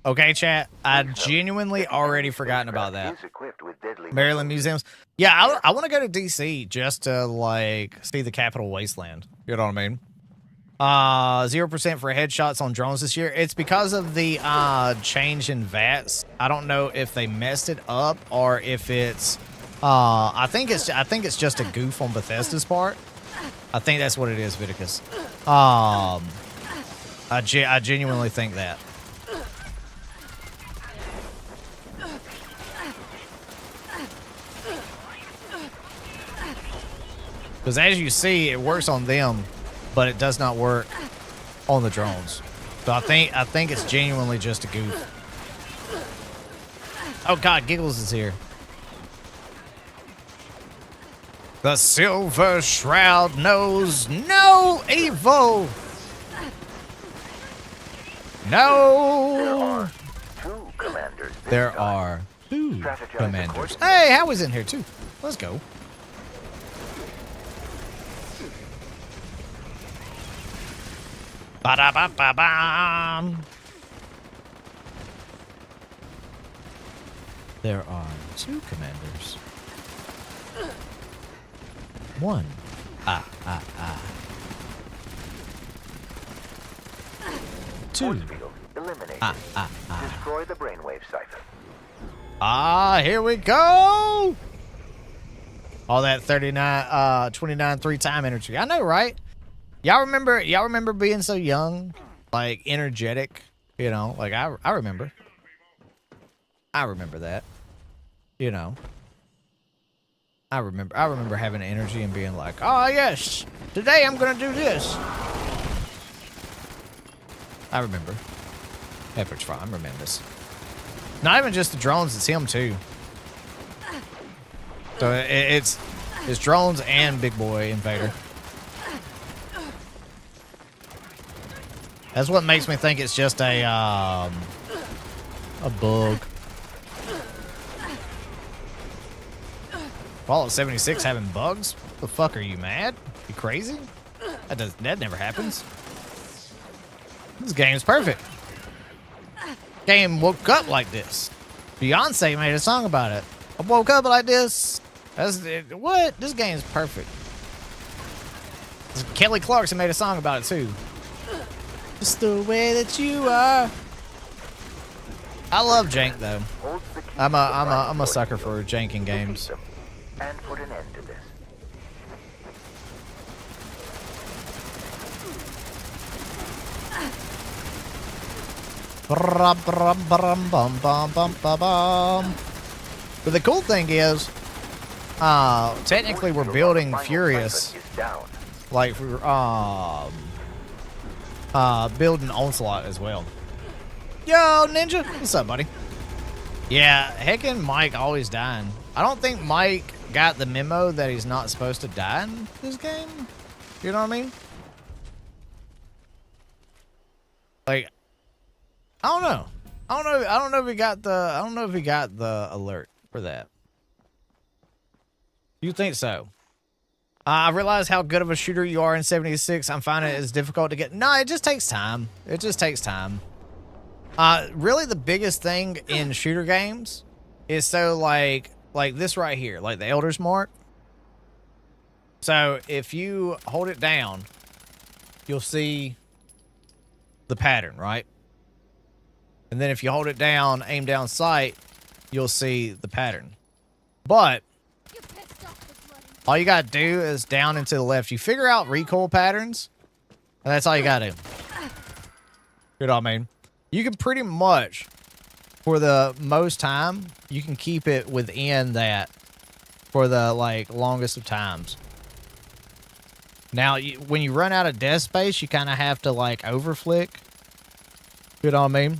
Okay, chat. I genuinely already forgotten about that. Maryland Museums. Yeah, I want to go to DC just to like see the Capitol Wasteland. You know what I mean? 0% for headshots on drones this year. It's because of the change in VATS. I don't know if they messed it up or if it's. I think it's just a goof on Bethesda's part. I think that's what it is, Viticus. I genuinely think that. Because as you see, it works on them, but it does not work on the drones. So I think it's genuinely just a goof. Oh God, Giggles is here. The silver shroud knows no evil. No. There are two commanders. Hey, Howie's in here too. Let's go. Ba-da-ba-ba-bam. There are two commanders. One. Two.
Destroy the brainwave siphon.
Here we go. All that 29 3-time energy. I know, right? Y'all remember being so young, like energetic, you know, like I remember. I remember that. You know. I remember having energy and being like, "Oh yes, today I'm gonna do this." I remember. Efforts from I remember this. Not even just the drones, it's him too. So it's drones and Big Boy Invader. That's what makes me think it's just a bug. Fallout 76 having bugs? What the fuck, are you mad? You crazy? That never happens. This game's perfect. Game woke up like this. Beyonce made a song about it. I woke up like this. What? This game's perfect. Kelly Clarkson made a song about it too. Just the way that you are. I love jank though.
Holds the key
I'm
to the
a
mind
sucker
door.
for janking
Defeat
games.
them and put an end to this.
Brum, brum, brum, bum, bum, bum, bum, bum. But the cool thing is, technically we're building
Final
Furious,
assignment is down.
like we're building Onslaught as well. Yo, Ninja, what's up, buddy? Yeah, heckin' Mike always dying. I don't think Mike got the memo that he's not supposed to die in this game. You know what I mean? Like, I don't know. I don't know if he got the alert for that. You think so? I realize how good of a shooter you are in 76. I'm finding it as difficult to get. No, it just takes time. It just takes time. Really the biggest thing in shooter games is so like this right here, like the Elder's Mark. So if you hold it down, you'll see the pattern, right? And then if you hold it down, aim down sight, you'll see the pattern. But all you gotta do is down and to the left. You figure out recoil patterns, and that's all you gotta do. You know what I mean? You can pretty much, for the most time, you can keep it within that for the like longest of times. Now, when you run out of death space, you kind of have to like overflick. You know what I mean?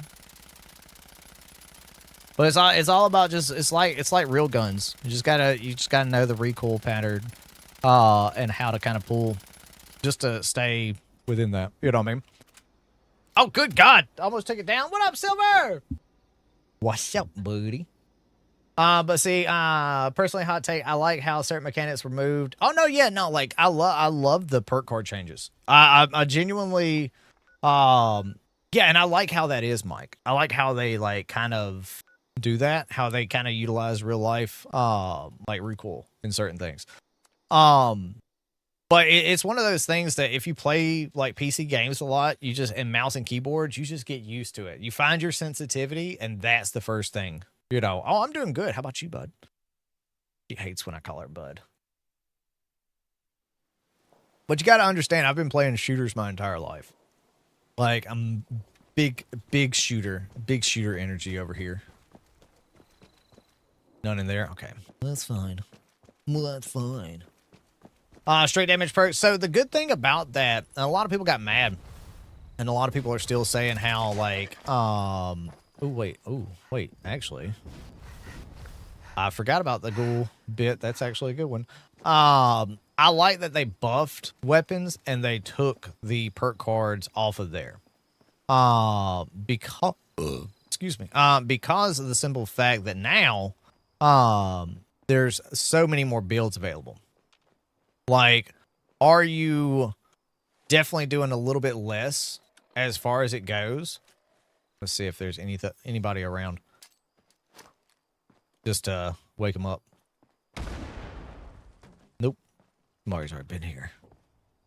But it's all about just it's like real guns. You just gotta know the recoil pattern, and how to kind of pull, just to stay within that. You know what I mean? Oh, good God! Almost took it down. What up, Silver? What's up, buddy? But see, personally, hot take. I like how certain mechanics were moved. Oh no, yeah, no, like I love the perk card changes. I genuinely, yeah, and I like how that is, Mike. I like how they like kind of do that, how they kind of utilize real life like recoil in certain things. But it's one of those things that if you play like PC games a lot, you just, and mouse and keyboards, you just get used to it. You find your sensitivity, and that's the first thing. You know, oh, I'm doing good. How about you, bud? She hates when I call her bud. But you got to understand, I've been playing shooters my entire life. Like, I'm big shooter energy over here. None in there? Okay. That's fine. Well, that's fine. Straight damage perk. So the good thing about that, and a lot of people got mad, and a lot of people are still saying how like, oh wait, actually, I forgot about the ghoul bit. That's actually a good one. I like that they buffed weapons and they took the perk cards off of there. Because excuse me. Because of the simple fact that now, there's so many more builds available. Like, are you definitely doing a little bit less as far as it goes? Let's see if there's anybody around. Just wake them up. Nope. Somebody's already been here.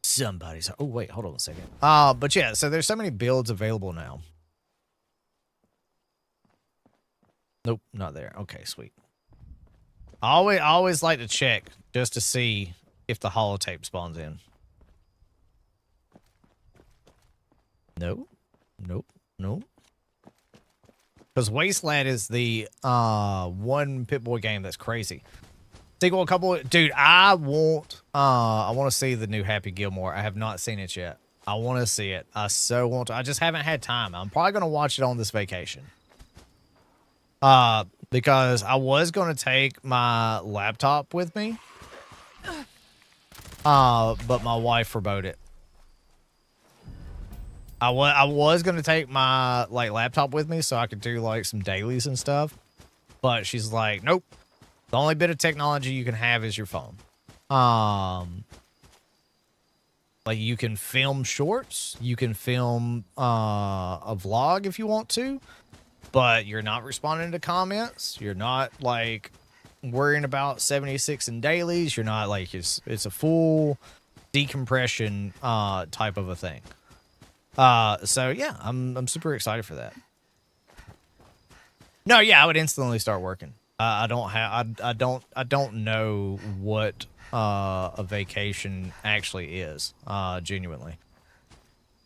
Somebody's. Oh wait, hold on a second. But yeah, so there's so many builds available now. Nope, not there. Okay, sweet. I always like to check just to see if the holotape spawns in. Nope. Because Wasteland is the one Pip-Boy game that's crazy. Sequel, dude, I want to see the new Happy Gilmore. I have not seen it yet. I want to see it. I so want to. I just haven't had time. I'm probably going to watch it on this vacation. Because I was going to take my laptop with me. But my wife forbade it. I was going to take my like laptop with me so I could do like some dailies and stuff. But she's like, nope. The only bit of technology you can have is your phone. Like you can film shorts, you can film a vlog if you want to, but you're not responding to comments. You're not like worrying about 76 and dailies. You're not like it's a full decompression type of a thing. So yeah, I'm super excited for that. No, yeah, I would instantly start working. I don't know what a vacation actually is. Genuinely.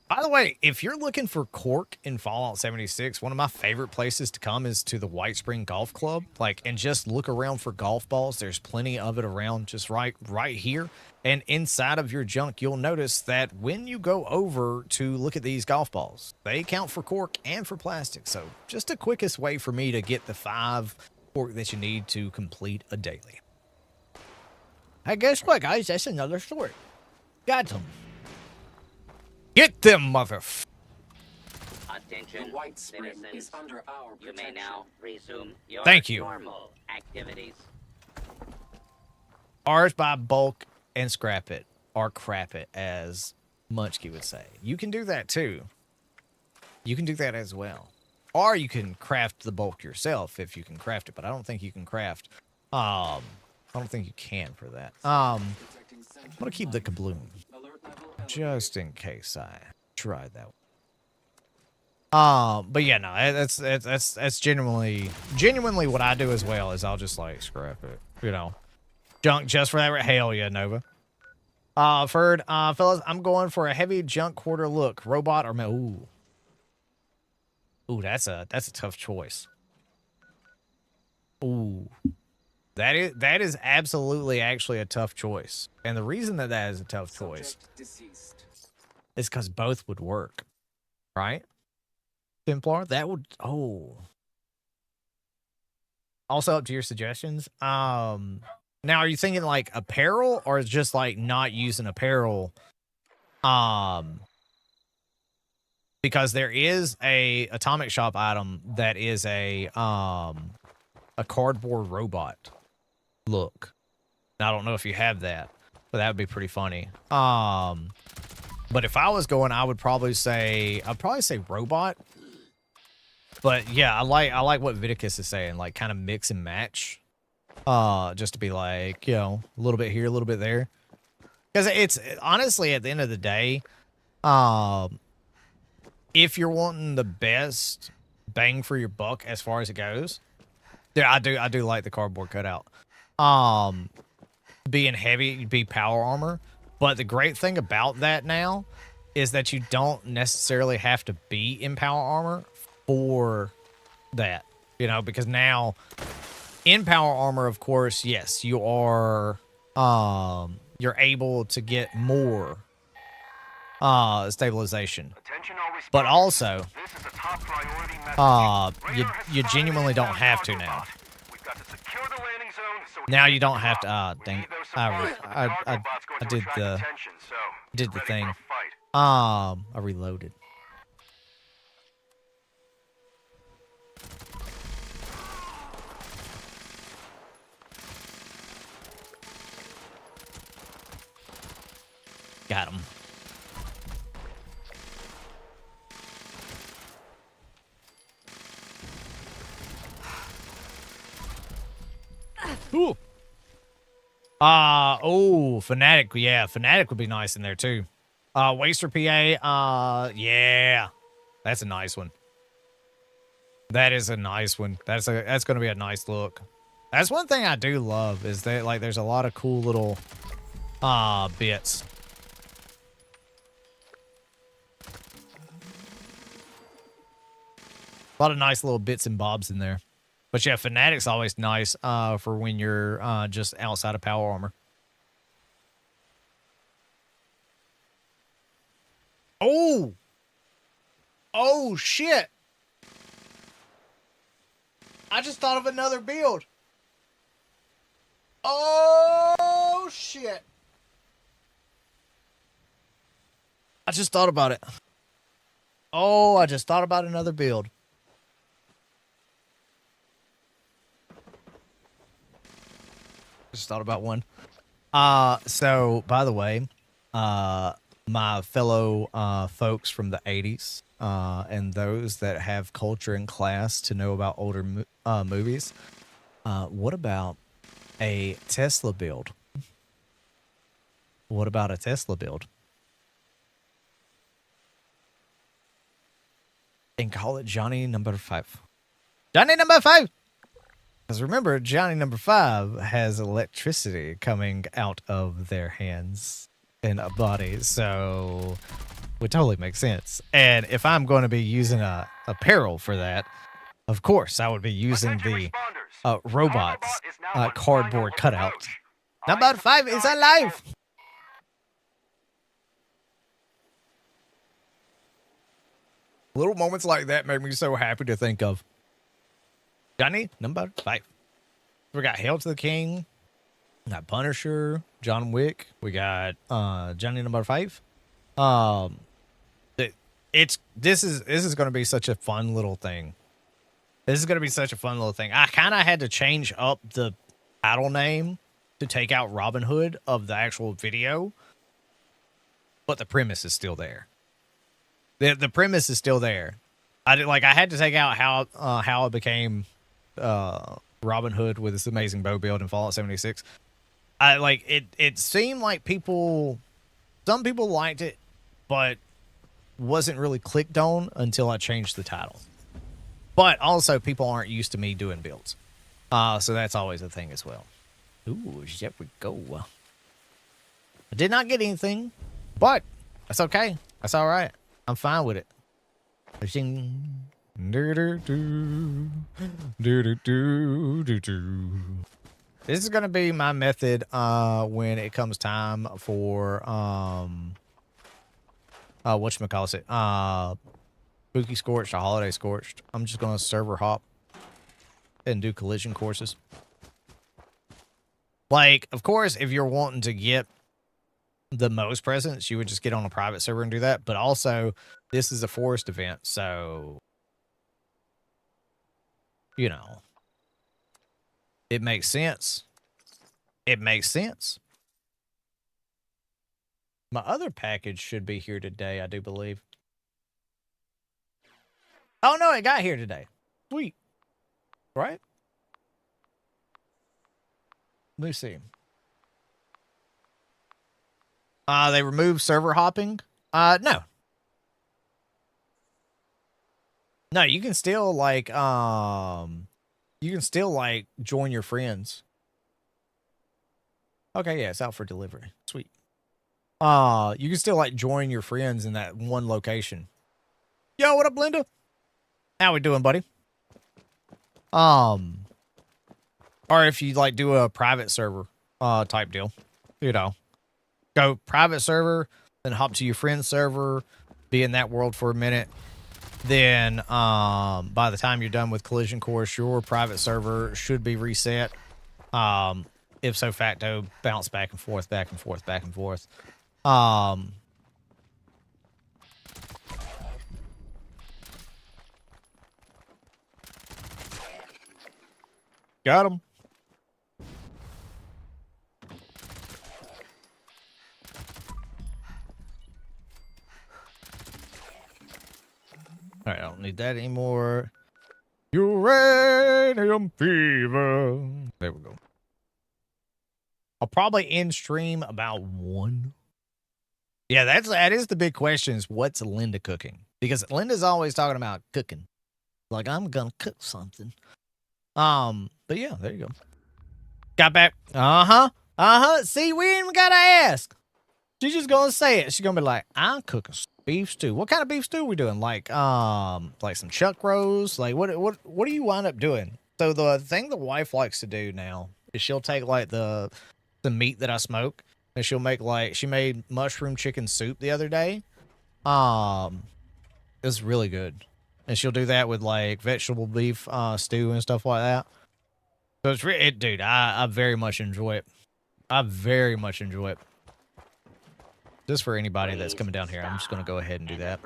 By the way, if you're looking for cork in Fallout 76, one of my favorite places to come is to the White Spring Golf Club. Like, and just look around for golf balls. There's plenty of it around just right here. And inside of your junk, you'll notice that when you go over to look at these golf balls, they count for cork and for plastic. So just the quickest way for me to get the 5 cork that you need to complete a daily. Hey, guess what, guys? That's another story. Got them. Get them, mother.
Attention, citizens. Is under our protection. You may now resume your normal activities.
Ours by bulk and scrap it, or crap it, as Munchkie would say. You can do that too. You can do that as well. Or you can craft the bulk yourself if you can craft it, but I don't think you can craft. I don't think you can for that. I'm gonna keep the kabloom. Just in case I tried that one. But yeah, no, that's genuinely what I do as well, is I'll just like scrap it, you know. Junk just for that. Hell yeah, Nova. Ferd, fellas, I'm going for a heavy junk quarter look. Robot or ooh. Ooh, that's a tough choice. Ooh. That is absolutely actually a tough choice. And the reason that is a tough choice is because both would work. Right? Templar? That would... Oh. Also up to your suggestions. Now, are you thinking like apparel or just like not using apparel? Because there is a Atomic Shop item that is a cardboard robot look. Now, I don't know if you have that, but that would be pretty funny. But if I was going, I would probably say robot. But yeah, I like what Viticus is saying, like kind of mix and match. Just to be like, you know, a little bit here, a little bit there. Because it's honestly at the end of the day, if you're wanting the best bang for your buck as far as it goes, yeah, I do like the cardboard cutout. Being heavy, you'd be power armor. But the great thing about that now is that you don't necessarily have to be in power armor for that, you know, because now in power armor, of course, yes, you are, you're able to get more, stabilization, but also, you genuinely don't have to now. Now you don't have to, dang it. I did the thing. I reloaded. Got him. Ooh. Oh, Fanatic. Yeah, Fanatic would be nice in there too. Waster PA. Yeah. That's a nice one. That is a nice one. That's going to be a nice look. That's one thing I do love is that like there's a lot of cool little bits. A lot of nice little bits and bobs in there. But yeah, Fanatic's always nice for when you're just outside of power armor. Oh! Oh, shit! I just thought of another build. Oh, shit! I just thought about it. Oh, I just thought about another build. Just thought about one. So by the way, my fellow folks from the 80s and those that have culture and class to know about older movies, what about a Tesla build? What about a Tesla build? and call it Johnny number 5. Johnny number 5! Because remember, Johnny number 5 has electricity coming out of their hands and body, so would totally make sense. And if I'm going to be using a apparel for that, of course I would be using the robot's cardboard cutout. Number 5 is alive! Little moments like that make me so happy to think of. Johnny number 5. We got Hail to the King. We got Punisher, John Wick. We got Johnny number 5. This is going to be such a fun little thing. This is going to be such a fun little thing. I kind of had to change up the title name to take out Robin Hood of the actual video, but the premise is still there. The premise is still there. I had to take out how it became Robin Hood with this amazing bow build in Fallout 76. It seemed like some people liked it, but wasn't really clicked on until I changed the title. But also people aren't used to me doing builds. So that's always a thing as well. Ooh, there we go. I did not get anything, but that's okay. That's all right. I'm fine with it. This is going to be my method when it comes time for whatchamacallit, Spooky Scorched or Holiday Scorched. I'm just going to server hop and do collision courses. Like, of course, if you're wanting to get the most presents, you would just get on a private server and do that. But also, this is a forest event, so you know, it makes sense. It makes sense. My other package should be here today, I do believe. Oh no, it got here today. Sweet. Right? Let me see. They removed server hopping? No. No, you can still join your friends. Okay, yeah, it's out for delivery. Sweet. You can still join your friends in that one location. Yo, what up, Linda? How we doing, buddy? Or if you do a private server type deal, you know. Go private server, then hop to your friend's server, be in that world for a minute. Then by the time you're done with collision course, your private server should be reset. Ipso facto, bounce back and forth, back and forth, back and forth. Got him. All right, I don't need that anymore. Uranium fever. There we go. I'll probably end stream about 1. Yeah, that is the big question, is what's Linda cooking? Because Linda's always talking about cooking. Like, I'm gonna cook something. But yeah, there you go. Got back. See, we ain't even gotta ask. She's just gonna say it. She's gonna be like, I'm cooking beef stew. What kind of beef stew are we doing? Like some chuck roast? Like what do you wind up doing? So the thing the wife likes to do now is she'll take the meat that I smoke and she'll make she made mushroom chicken soup the other day. It's really good. And she'll do that with vegetable beef stew and stuff like that. So it's dude, I very much enjoy it. I very much enjoy it. Just for anybody that's coming down here, I'm just going to go ahead and do that.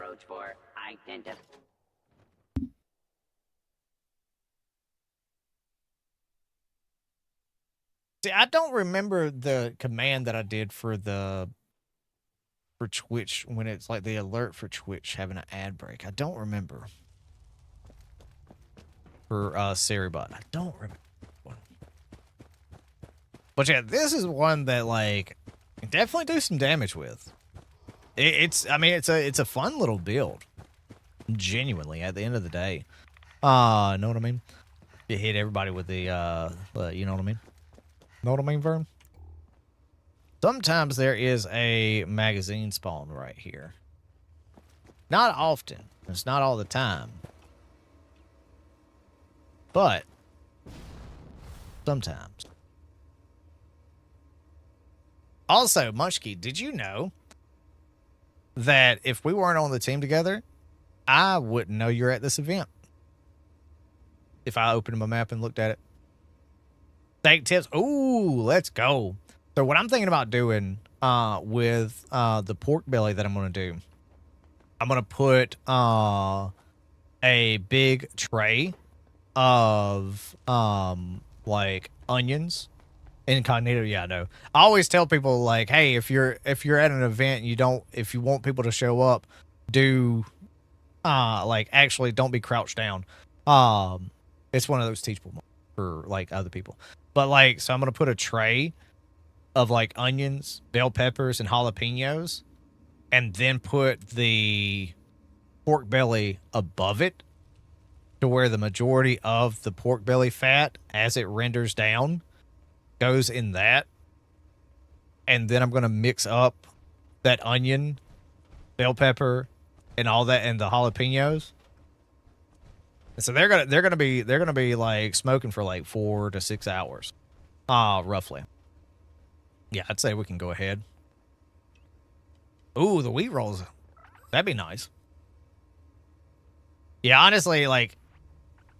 See, I don't remember the command that I did for Twitch when it's the alert for Twitch having an ad break. I don't remember. For Seribot. I don't remember. But yeah, this is one that definitely do some damage with. It's a fun little build. Genuinely, at the end of the day. Know what I mean? You hit everybody with the, you know what I mean? Know what I mean, Vern? Sometimes there is a magazine spawn right here. Not often. It's not all the time. But sometimes. Also, Munchkie, did you know that if we weren't on the team together, I wouldn't know you're at this event? If I opened my map and looked at it. Steak tips. Ooh, let's go. So what I'm thinking about doing with the pork belly that I'm going to do, I'm going to put a big tray of like onions. Incognito, yeah, I know. I always tell people, like, hey, if you're at an event and if you want people to show up, do like actually don't be crouched down. It's one of those teachable moments for like other people. But like, so I'm gonna put a tray of like onions, bell peppers, and jalapenos, and then put the pork belly above it to where the majority of the pork belly fat, as it renders down, goes in that. And then I'm gonna mix up that onion, bell pepper, and all that, and the jalapenos. And so they're gonna be like smoking for like 4 to 6 hours, roughly. Yeah, I'd say we can go ahead. Ooh, the wheat rolls, that'd be nice. Yeah, honestly, like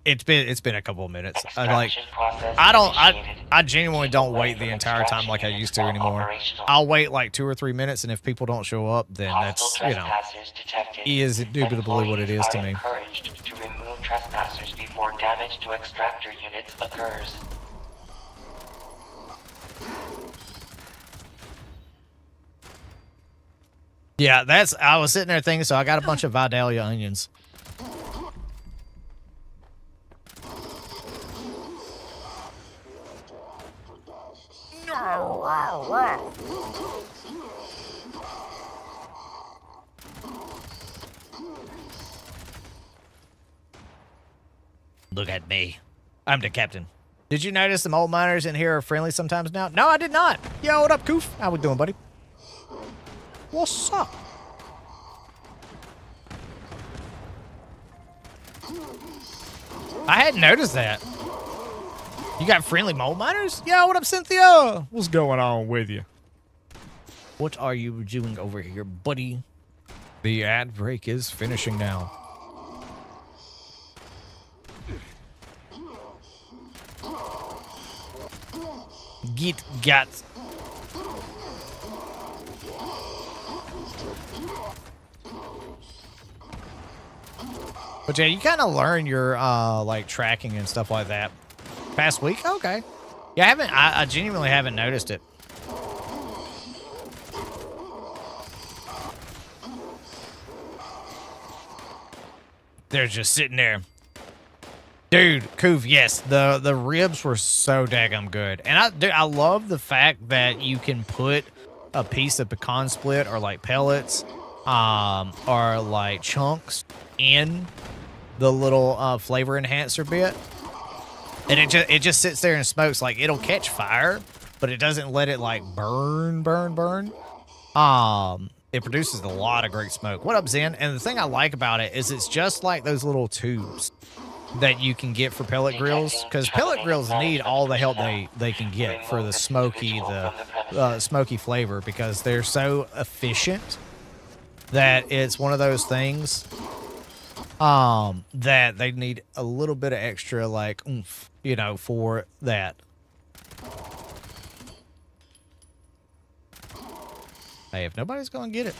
it's been a couple of minutes. I genuinely don't wait the entire time like I used to anymore. I'll wait like 2 or 3 minutes, and if people don't show up, then that's, you know, is indubitably what it is to me.
Encouraged to remove trespassers before damage to extractor units occurs.
Yeah, I was sitting there thinking, so I got a bunch of Vidalia onions. Look at me. I'm the captain. Did you notice the old miners in here are friendly sometimes now? No, I did not. Yo, what up, Coof? How we doing, buddy? What's up? I hadn't noticed that. You got friendly mole miners? Yo, what up, Cynthia?
What's going on with you?
What are you doing over here, buddy? The ad break is finishing now. Got. But yeah, you kind of learn your like tracking and stuff like that. Past week, okay. Yeah, I genuinely haven't noticed it. They're just sitting there. Dude, Koof, yes, the ribs were so daggum good. And I love the fact that you can put a piece of pecan split or like pellets or like chunks in the little flavor enhancer bit. And it just sits there and smokes. Like, it'll catch fire, but it doesn't let it like burn. It produces a lot of great smoke. What up, Zen? And the thing I like about it is it's just like those little tubes that you can get for pellet grills, because pellet grills need all the help they can get for the smoky flavor, because they're so efficient that it's one of those things that they need a little bit of extra like oomph, you know, for that. Hey, if nobody's gonna get it,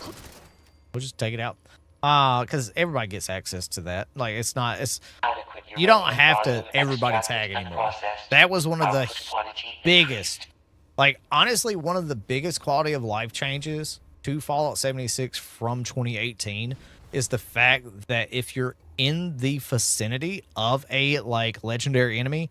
we'll just take it out. Because everybody gets access to that. Like, you don't have to everybody tag anymore. That was one of the biggest, like, honestly, one of the biggest quality of life changes to Fallout 76 from 2018 is the fact that if you're in the vicinity of a, like, legendary enemy,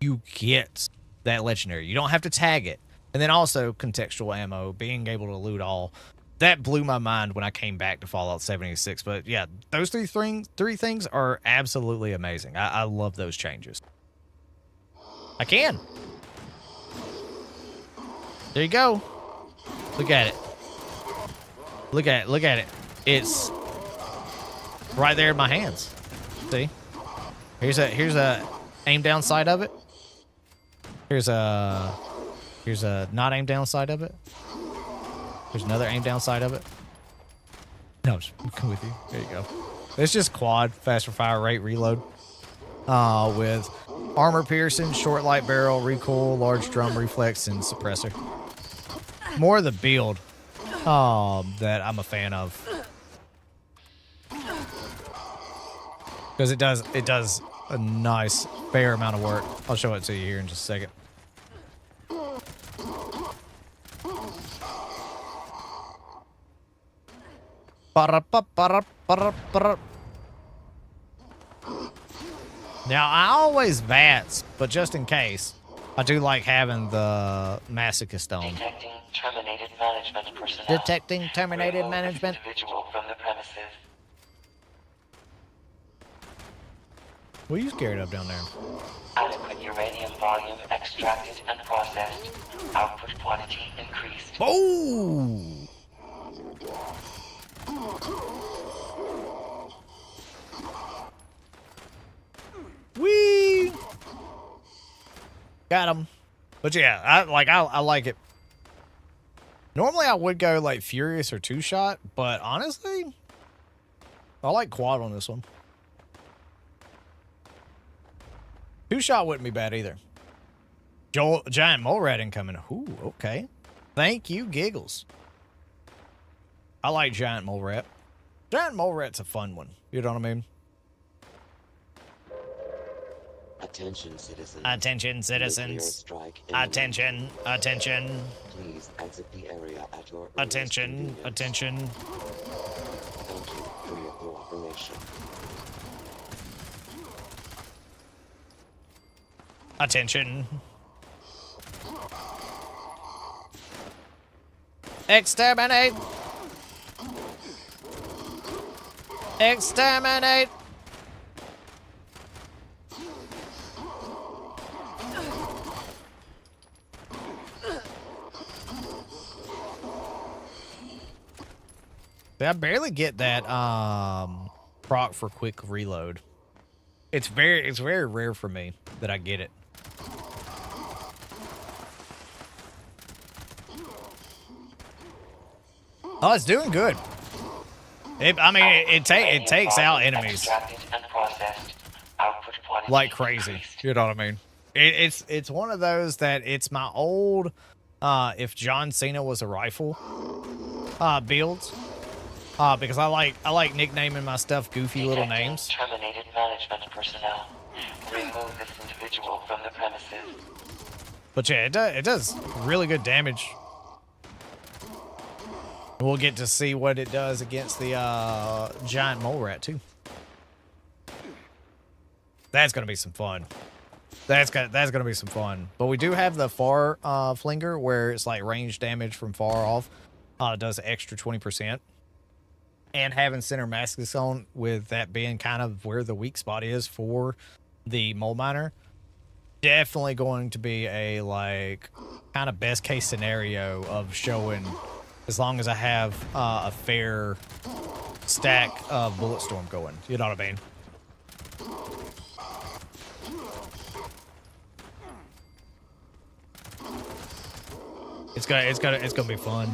you get that legendary. You don't have to tag it. And then also contextual ammo, being able to loot all that blew my mind when I came back to Fallout 76. But yeah, those three things are absolutely amazing. I love those changes. I can. There you go. Look at it. Look at it. Look at it. It's right there in my hands. See? Here's a aim down side of it. Here's a not aim down side of it. There's another aim down side of it. No, I'm just with you. There you go. It's just quad, faster fire rate, reload. With armor piercing, short light barrel, recoil, large drum reflex, and suppressor. More of the build that I'm a fan of. Because it does a nice, fair amount of work. I'll show it to you here in just a second. Now, I always VATS, but just in case, I do like having the masochist on.
Detecting terminated management personnel.
Detecting terminated
Remove
management.
this individual from the premises.
What are you scared of down there?
Adequate uranium volume extracted and processed. Output quantity increased.
Oh! Whee! Got him. But yeah, I like it. Normally I would go like Furious or two-shot, but honestly, I like quad on this one. Two-shot wouldn't be bad either. Giant mole rat incoming. Ooh, okay. Thank you, Giggles. I like giant mole rat. Giant mole rat's a fun one. You know what I mean?
Attention, citizens.
Attention, citizens.
Strike
attention, attention.
Please exit the area at your
attention, attention.
Thank you for your cooperation.
Attention. Exterminate. Exterminate. I barely get that proc for quick reload. It's very rare for me that I get it. Oh, it's doing good. It takes out enemies like crazy. You know what I mean? It's one of those that it's my old if John Cena was a rifle builds. Because I like nicknaming my stuff goofy little names.
Terminated management personnel. Remove this individual from the premises.
But yeah, it does really good damage. We'll get to see what it does against the giant mole rat too. That's gonna be some fun. That's gonna be some fun. But we do have the far flinger where it's like range damage from far off. Does an extra 20%. And having center masks on, with that being kind of where the weak spot is for the mole miner, definitely going to be a like kind of best case scenario of showing, as long as I have a fair stack of Bulletstorm going. You know what I mean? It's gonna be fun.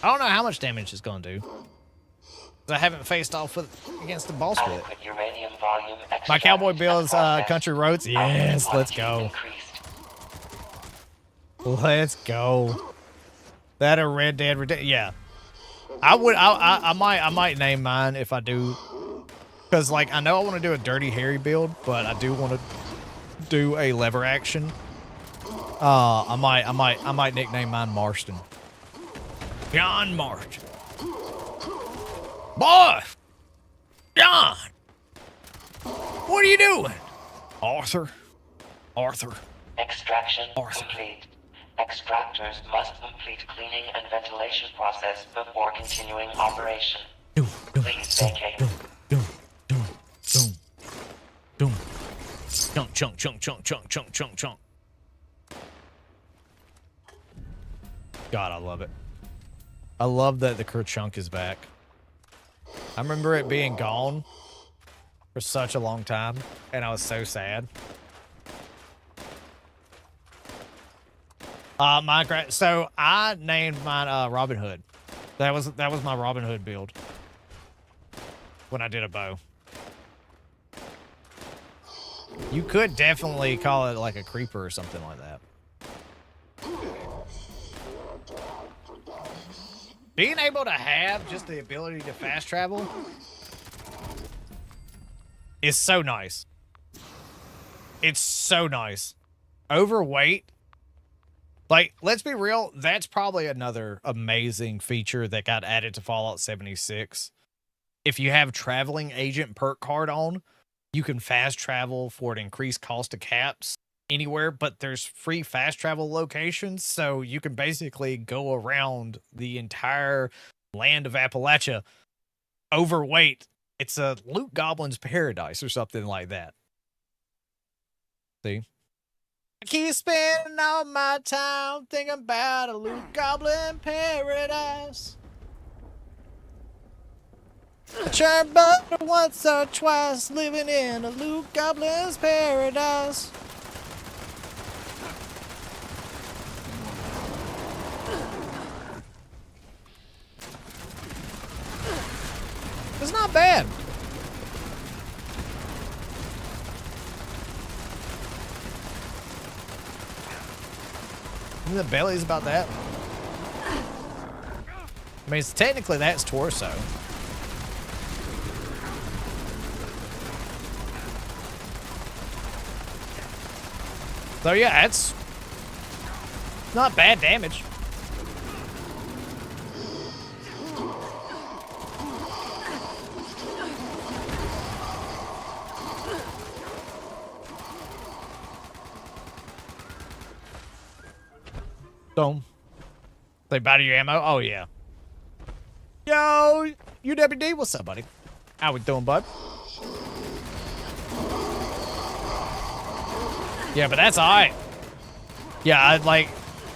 I don't know how much damage it's gonna do. I haven't faced off against the boss yet. My cowboy builds country roads. Yes, let's go. Let's go. That a Red Dead Redemption. Yeah, I might name mine if I do, because like I know I want to do a Dirty Harry build, but I do want to do a lever action. I might nickname mine Marston. John Marston. Boy! John! What are you doing? Arthur.
Extraction complete. Extractors must complete cleaning and ventilation process before continuing operation. Please vacate.
Chunk. God, I love it. I love that the Kerchunk is back. I remember it being gone for such a long time, and I was so sad. So I named mine Robin Hood. That was my Robin Hood build when I did a bow. You could definitely call it like a creeper or something like that. Being able to have just the ability to fast travel is so nice. It's so nice. Overweight. Like, let's be real, that's probably another amazing feature that got added to Fallout 76. If you have Traveling Agent perk card on, you can fast travel for an increased cost of caps anywhere, but there's free fast travel locations, so you can basically go around the entire land of Appalachia overweight. It's a loot goblin's paradise or something like that. See? I keep spending all my time thinking about a loot goblin paradise. I tried but once or twice living in a loot goblin's paradise. It's not bad. And the belly's about that. I mean, it's technically that's torso. So yeah, it's not bad damage. Boom. They buy your ammo? Oh, yeah. Yo, UWD, what's up, buddy? How we doing, bud? Yeah, but that's alright. Yeah, I like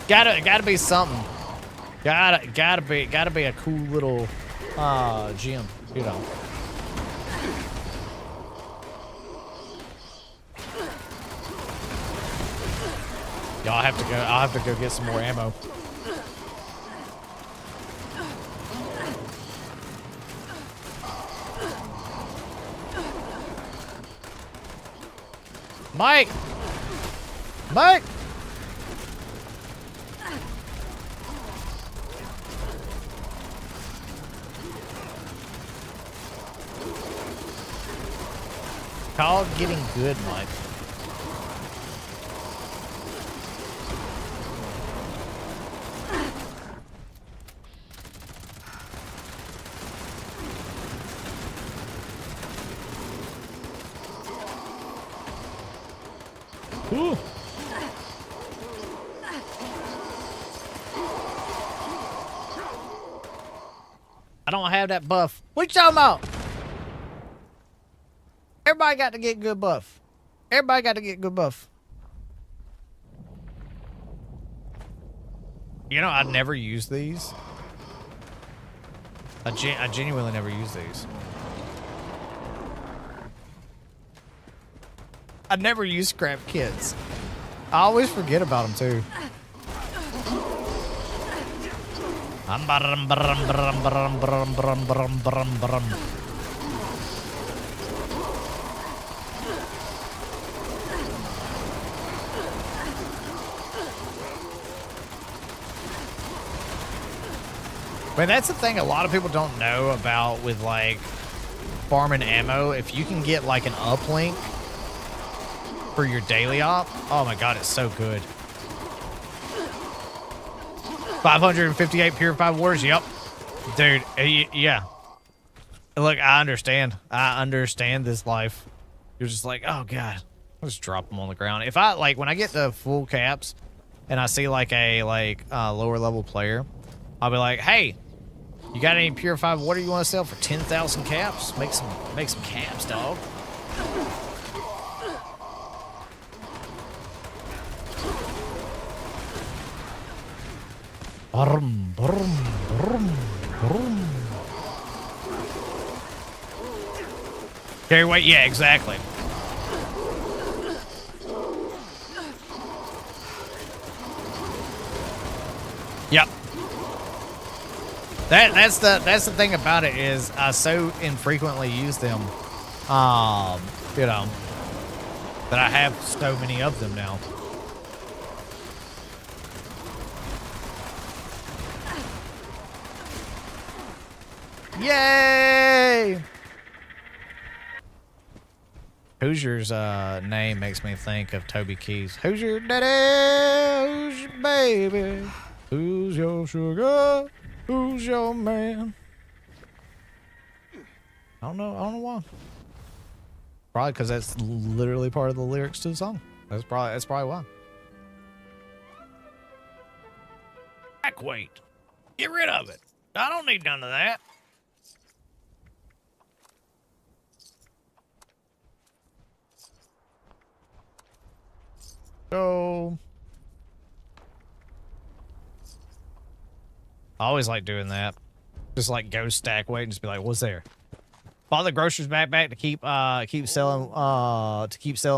gotta be something. Gotta be a cool little gym, you know. Y'all I'll have to go get some more ammo. Mike! Mike! Called getting good, Mike. Ooh. I don't have that buff. What you talking about? Everybody got to get good buff. Everybody got to get good buff. You know, I never use these. I genuinely never use these. I never use scrap kits. I always forget about them too. But that's the thing a lot of people don't know about with like farming ammo. If you can get like an uplink for your daily op, oh my god, it's so good. 558 purified waters, yep. Dude, yeah. Look, I understand. I understand this life. You're just like, oh god, let's drop them on the ground. If I, like, when I get the full caps and I see like a lower level player, I'll be like, hey, you got any purified water you want to sell for 10,000 caps? Make some caps, dog. Brum, brum, brum, brum. Carry weight, yeah, exactly. Yep. That's the thing about it is I so infrequently use them, you know, that I have so many of them now. Yay! Hoosier's name makes me think of Toby Keith. Who's your daddy? Who's your baby? Who's your sugar? Who's your man? I don't know why. Probably because that's literally part of the lyrics to the song. That's probably why. Back weight. Get rid of it. I don't need none of that. So I always like doing that. Just like go stack weight and just be like, what's there? Bought the grocer's backpack to keep selling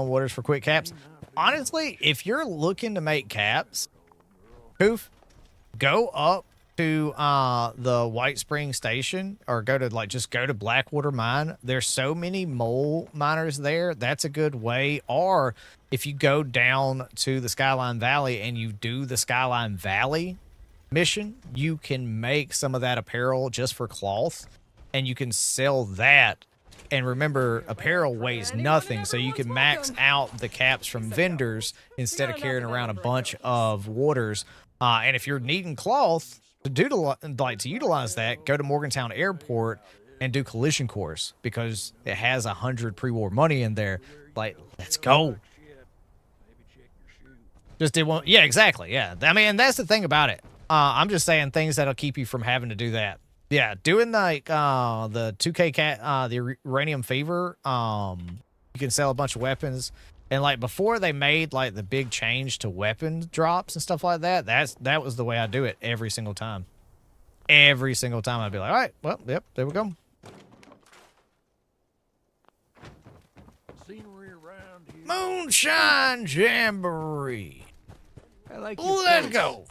waters for quick caps. Honestly, if you're looking to make caps, poof, go up to the White Spring station or go to Blackwater Mine. There's so many mole miners there. That's a good way. Or if you go down to the Skyline Valley and you do the Skyline Valley mission, you can make some of that apparel just for cloth and you can sell that. And remember, apparel weighs nothing, so you can max out the caps from vendors instead of carrying around a bunch of waters. And if you're needing cloth to utilize that, go to Morgantown Airport and do collision course because it has 100 pre-war money in there. Like, let's go. Just did one. Yeah, exactly. Yeah. I mean, that's the thing about it. I'm just saying things that'll keep you from having to do that. Yeah, doing like the 2K the Uranium Fever, you can sell a bunch of weapons. And like before they made like the big change to weapon drops and stuff like that, that was the way I do it every single time. Every single time I'd be like, all right, well, yep, there we go.
Scenery around here.
Moonshine Jamboree.
I like
Let's go.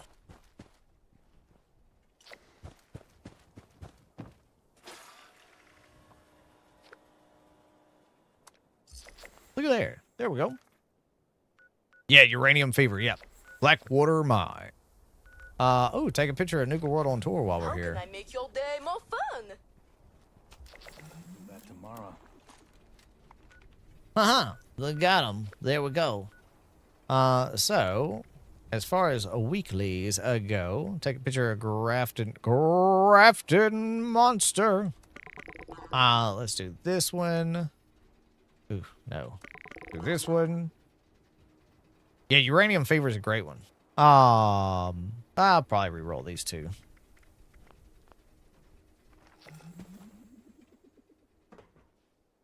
Look at there. There we go. Yeah, Uranium Fever. Yep. Blackwater Mine. Oh, take a picture of Nuka World on tour while we're here.
How can I make your day more fun?
Back tomorrow.
Look, got him. There we go. So, as far as weeklies go, take a picture of Grafton Monster. Let's do this one. Ooh, no. Do this one. Yeah, Uranium Fever is a great one. I'll probably re-roll these two.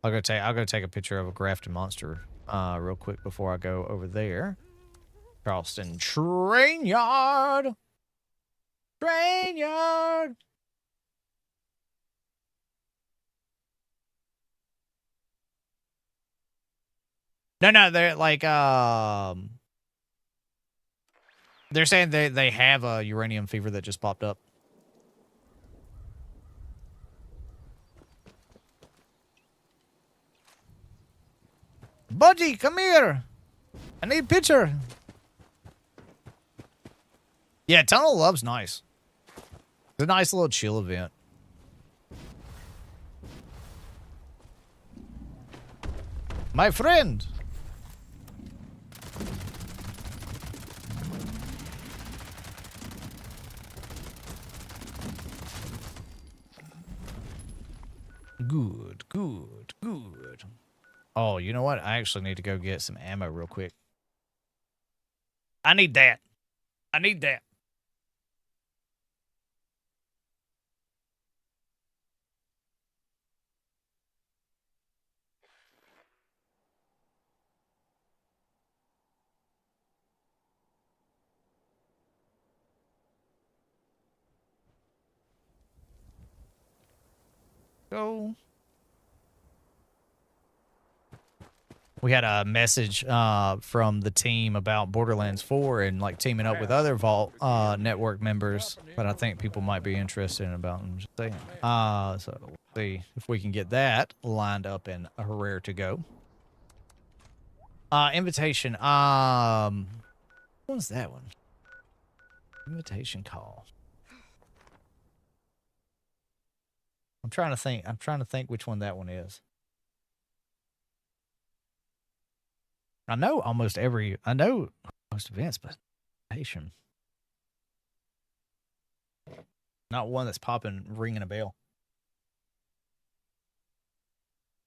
I'll go take a picture of a Grafton Monster real quick before I go over there. Charleston Train Yard. Train Yard. No, they're like they're saying they have a Uranium Fever that just popped up. Budgie, come here. I need a picture. Yeah, Tunnel of Love's nice. It's a nice little chill event. My friend. Good, good, good. Oh, you know what? I actually need to go get some ammo real quick. I need that. I need that. Go. We had a message from the team about Borderlands 4 and like teaming up with other Vault network members, but I think people might be interested in about them. Just saying. So we'll see if we can get that lined up and rare to go. Invitation. What was that one? Invitation call. I'm trying to think. I'm trying to think which one that one is. I know most events, but invitation. Not one that's popping, ringing a bell.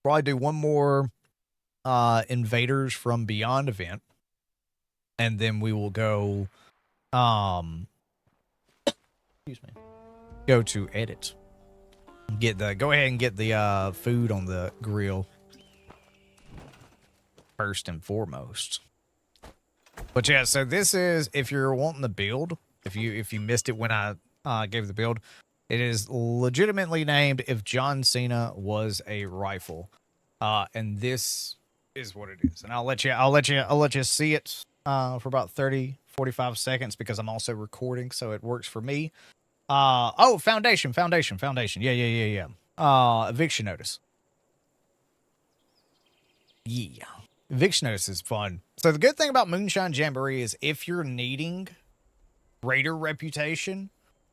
Probably do one more Invaders from Beyond event, and then we will go excuse me, go to edit. Go ahead and get the food on the grill first and foremost. But yeah, so this is, if you're wanting the build, if you missed it when I gave the build, it is legitimately named If John Cena Was a Rifle. And this is what it is. And I'll let you see it for about 30-45 seconds because I'm also recording, so it works for me. Oh, foundation. Yeah. Eviction notice. Yeah. Eviction notice is fun. So the good thing about Moonshine Jamboree is if you're needing raider reputation,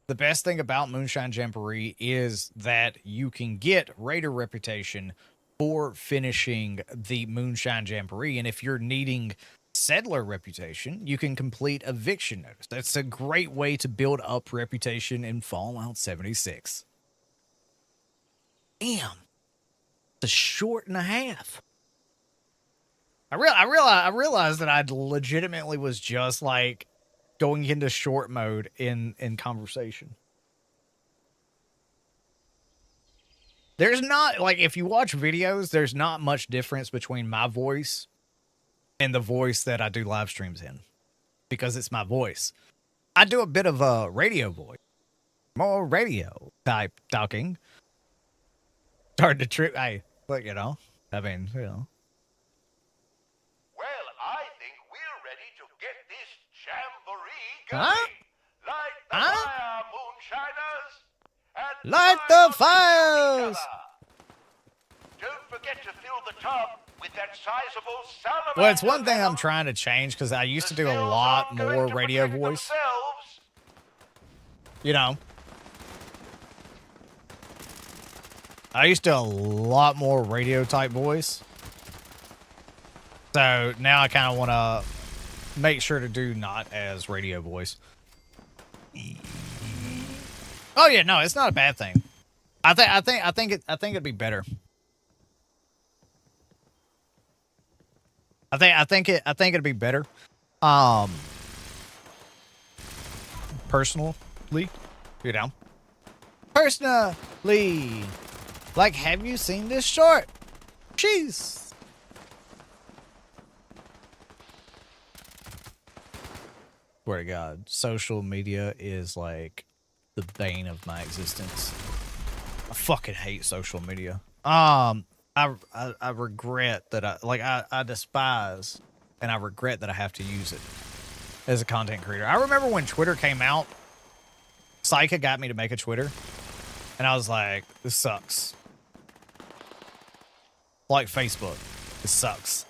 the best thing about Moonshine Jamboree is that you can get raider reputation for finishing the Moonshine Jamboree. And if you're needing settler reputation, you can complete eviction notice. That's a great way to build up reputation in Fallout 76. Damn. It's a short and a half. I realized that I legitimately was just like going into short mode in conversation. There's not, like, if you watch videos, there's not much difference between my voice and the voice that I do live streams in, because it's my voice. I do a bit of a radio voice, more radio type talking. Hard to trip. Hey, look, I mean,
Well, I think we're ready to get this jamboree going. Light the fire, moonshiners! And
light the fires!
Don't forget to fill the tub with that sizable salamander.
Well, it's one thing I'm trying to change, because I used to do a lot more radio voice. I used to do a lot more radio type voice. So now I kind of want to make sure to do not as radio voice. Oh yeah, no, it's not a bad thing. I think it'd be better. I think it'd be better. Personally, personally, like, have you seen this short? Jeez. Swear to God, social media is like the bane of my existence. I fucking hate social media. I regret that I despise and I regret that I have to use it as a content creator. I remember when Twitter came out, Psycha got me to make a Twitter, and I was like, this sucks. Like Facebook, it sucks.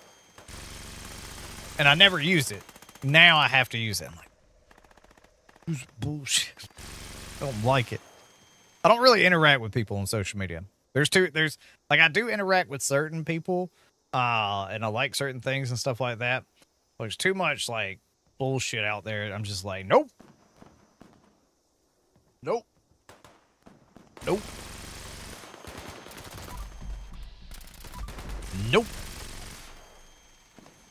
And I never used it. Now I have to use it. I'm like, this is bullshit. I don't like it. I don't really interact with people on social media. I do interact with certain people, and I like certain things and stuff like that. But there's too much like bullshit out there. I'm just like, nope. Nope. Nope. Nope.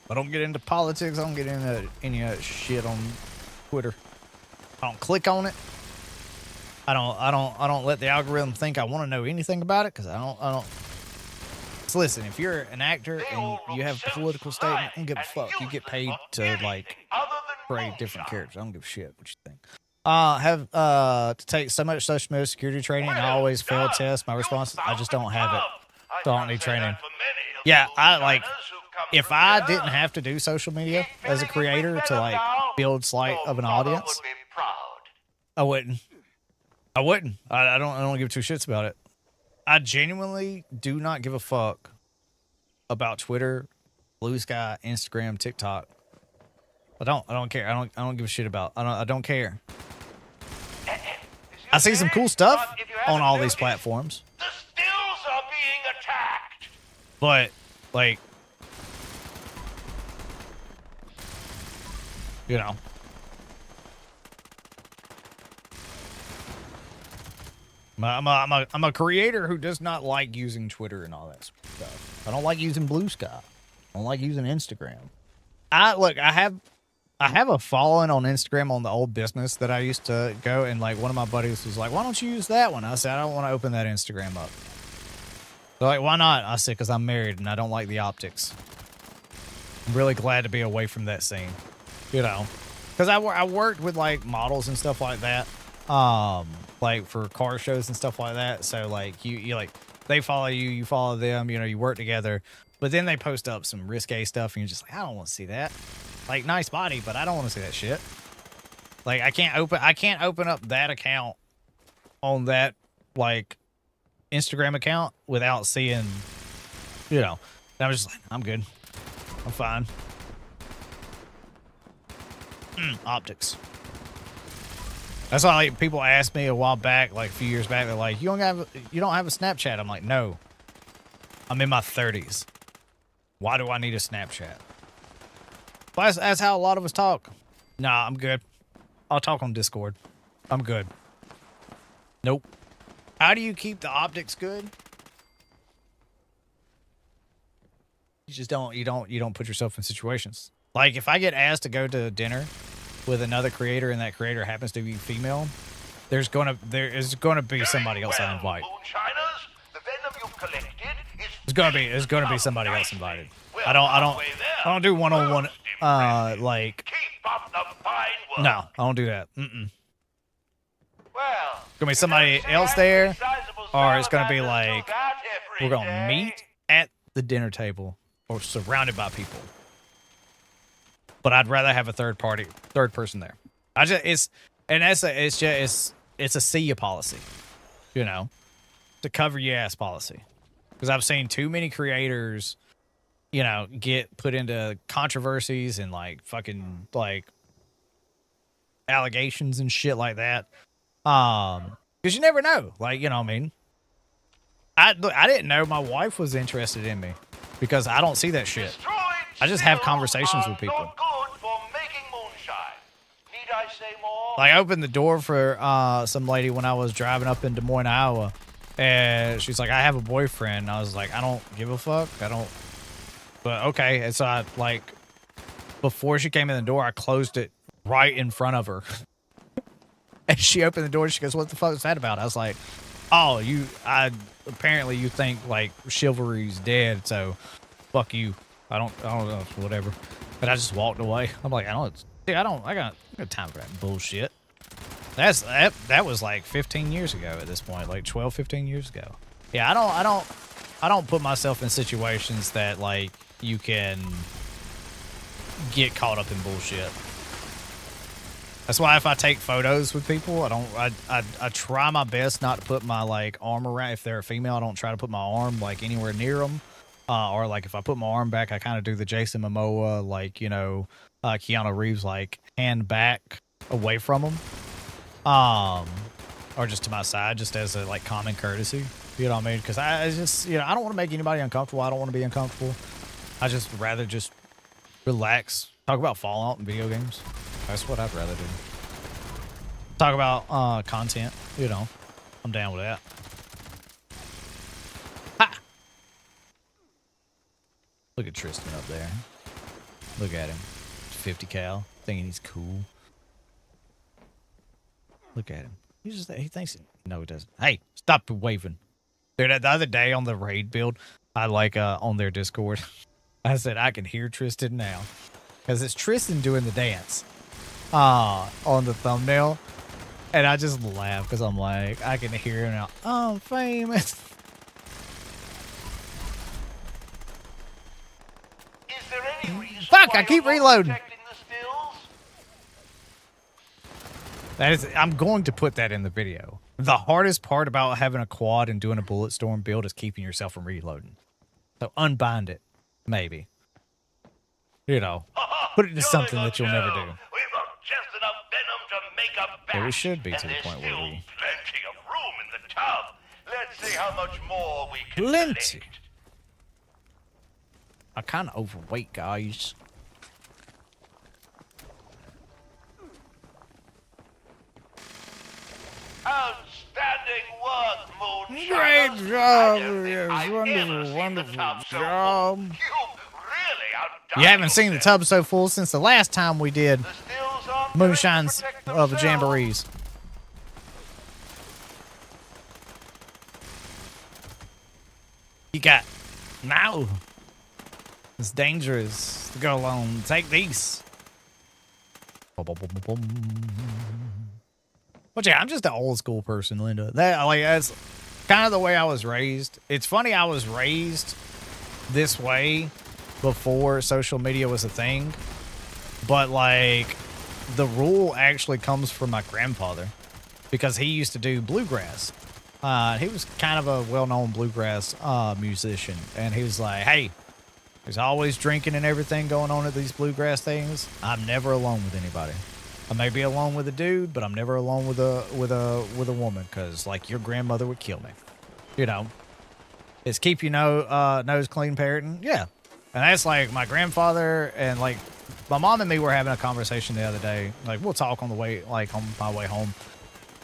I don't get into politics. I don't get into any of that shit on Twitter. I don't click on it. I don't let the algorithm think I want to know anything about it because I don't. So listen, if you're an actor and you have a political statement, I don't give a fuck. You get paid to like create different characters. I don't give a shit what you think. Have to take so much social media security training and I always fail tests. My response is I just don't have it. So I don't need training. Yeah, I like if I didn't have to do social media as a creator to like build sight of an audience, I wouldn't. I don't give two shits about it. I genuinely do not give a fuck about Twitter, Blue Sky, Instagram, TikTok. I don't care. I don't give a shit about. I don't care. I see some cool stuff on all these platforms.
The stills are being attacked.
But like, you know, I'm a creator who does not like using Twitter and all that stuff. I don't like using Blue Sky. I don't like using Instagram. I have a following on Instagram on the old business that I used to go, and like one of my buddies was like, "Why don't you use that one?" I said, "I don't want to open that Instagram up." They're like, "Why not?" I said, "Because I'm married and I don't like the optics. I'm really glad to be away from that scene, you know." Because I worked with like models and stuff like that, like for car shows and stuff like that. So like you like they follow you, you follow them, you know, you work together. But then they post up some risque stuff, and you're just like, I don't want to see that. Like, nice body, but I don't want to see that shit. Like, I can't open up that account on that like Instagram account without seeing, you know. And I was just like, I'm good. I'm fine. Optics. That's why like people asked me a while back, like a few years back, they're like, you don't have a Snapchat. I'm like, no. I'm in my 30s. Why do I need a Snapchat? Well, that's how a lot of us talk. Nah, I'm good. I'll talk on Discord. I'm good. Nope. How do you keep the optics good? You just don't. You don't put yourself in situations. Like if I get asked to go to dinner with another creator and that creator happens to be female, there is gonna be somebody else I invite. There's gonna be somebody else invited. I don't do one-on-one like. No, I don't do that.
Well,
Gonna be somebody else there, or it's gonna be like we're gonna meet at the dinner table or surrounded by people. But I'd rather have a third person there. It's a see you policy, you know, to cover your ass policy. Because I've seen too many creators, you know, get put into controversies and like fucking like allegations and shit like that. Because you never know. Like, you know what I mean? I didn't know my wife was interested in me because I don't see that shit. I just have conversations with people. Like, I opened the door for some lady when I was driving up in Des Moines, Iowa. And she's like, I have a boyfriend. And I was like, I don't give a fuck. But okay. And so I, like, before she came in the door, I closed it right in front of her. And she opened the door and she goes, what the fuck is that about? I was like, oh, apparently you think, like, chivalry's dead. So, fuck you. I don't know, whatever. But I just walked away. I'm like, I got time for that bullshit. That was like 15 years ago at this point, like 12, 15 years ago. Yeah, I don't put myself in situations that like you can get caught up in bullshit. That's why if I take photos with people, I try my best not to put my like arm around. If they're a female, I don't try to put my arm like anywhere near them. Or like if I put my arm back, I kind of do the Jason Momoa, like, you know, Keanu Reeves, like hand back away from them. Or just to my side, just as a like common courtesy. You know what I mean? Because I just, you know, I don't want to make anybody uncomfortable. I don't want to be uncomfortable. I just rather just relax, talk about Fallout and video games. That's what I'd rather do. Talk about content. You know, I'm down with that. Ha! Look at Tristan up there. Look at him. 50 cal, thinking he's cool. Look at him. He thinks no, he doesn't. Hey, stop waving. Dude, the other day on the raid build, I on their Discord, I said I can hear Tristan now. Because it's Tristan doing the dance on the thumbnail. And I just laugh because I'm like, I can hear him now. I'm famous.
Is there any reason
Fuck,
why
I keep
you're not
reloading.
protecting the stills?
I'm going to put that in the video. The hardest part about having a quad and doing a bullet storm build is keeping yourself from reloading. So unbind it, maybe. You know, put it to something that you'll never do.
We've got just enough venom to make a batch.
Yeah, we should be to the
and
point
there's
where
still
we...
plenty of room in the tub. Let's see how much more we can
Plenty.
collect.
I'm kind of overweight, guys.
Outstanding work, Moonshine.
Great job, yes, wonderful job.
You really outdone
You haven't seen the
yourself.
tub so full since the last time we did
The stills aren't
moonshines
going to protect
of the
themselves.
jamborees. You got now. It's dangerous to go alone. Take these. But yeah, I'm just an old school person, Linda. That's kind of the way I was raised. It's funny I was raised this way before social media was a thing. But like the rule actually comes from my grandfather because he used to do bluegrass. He was kind of a well-known bluegrass musician, and he was like, "Hey, there's always drinking and everything going on at these bluegrass things. I'm never alone with anybody. I may be alone with a dude, but I'm never alone with a woman, because like your grandmother would kill me. You know, it's keep your nose clean parenting. Yeah, and that's like my grandfather and like my mom and me were having a conversation the other day. Like we'll talk on the way, like on my way home."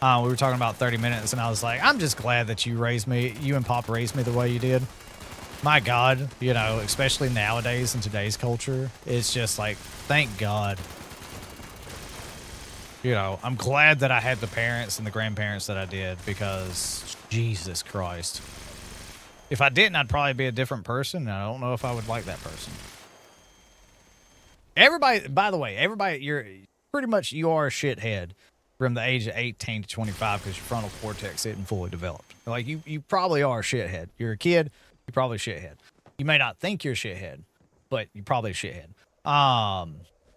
We were talking about 30 minutes, and I was like, I'm just glad that you and Pop raised me the way you did. My God, you know, especially nowadays in today's culture, it's just like, thank God. You know, I'm glad that I had the parents and the grandparents that I did, because Jesus Christ. If I didn't, I'd probably be a different person, and I don't know if I would like that person. Everybody, by the way, you're pretty much, you are a shithead from the age of 18 to 25 because your frontal cortex isn't fully developed. Like, you probably are a shithead. You're a kid, you're probably a shithead. You may not think you're a shithead, but you're probably a shithead.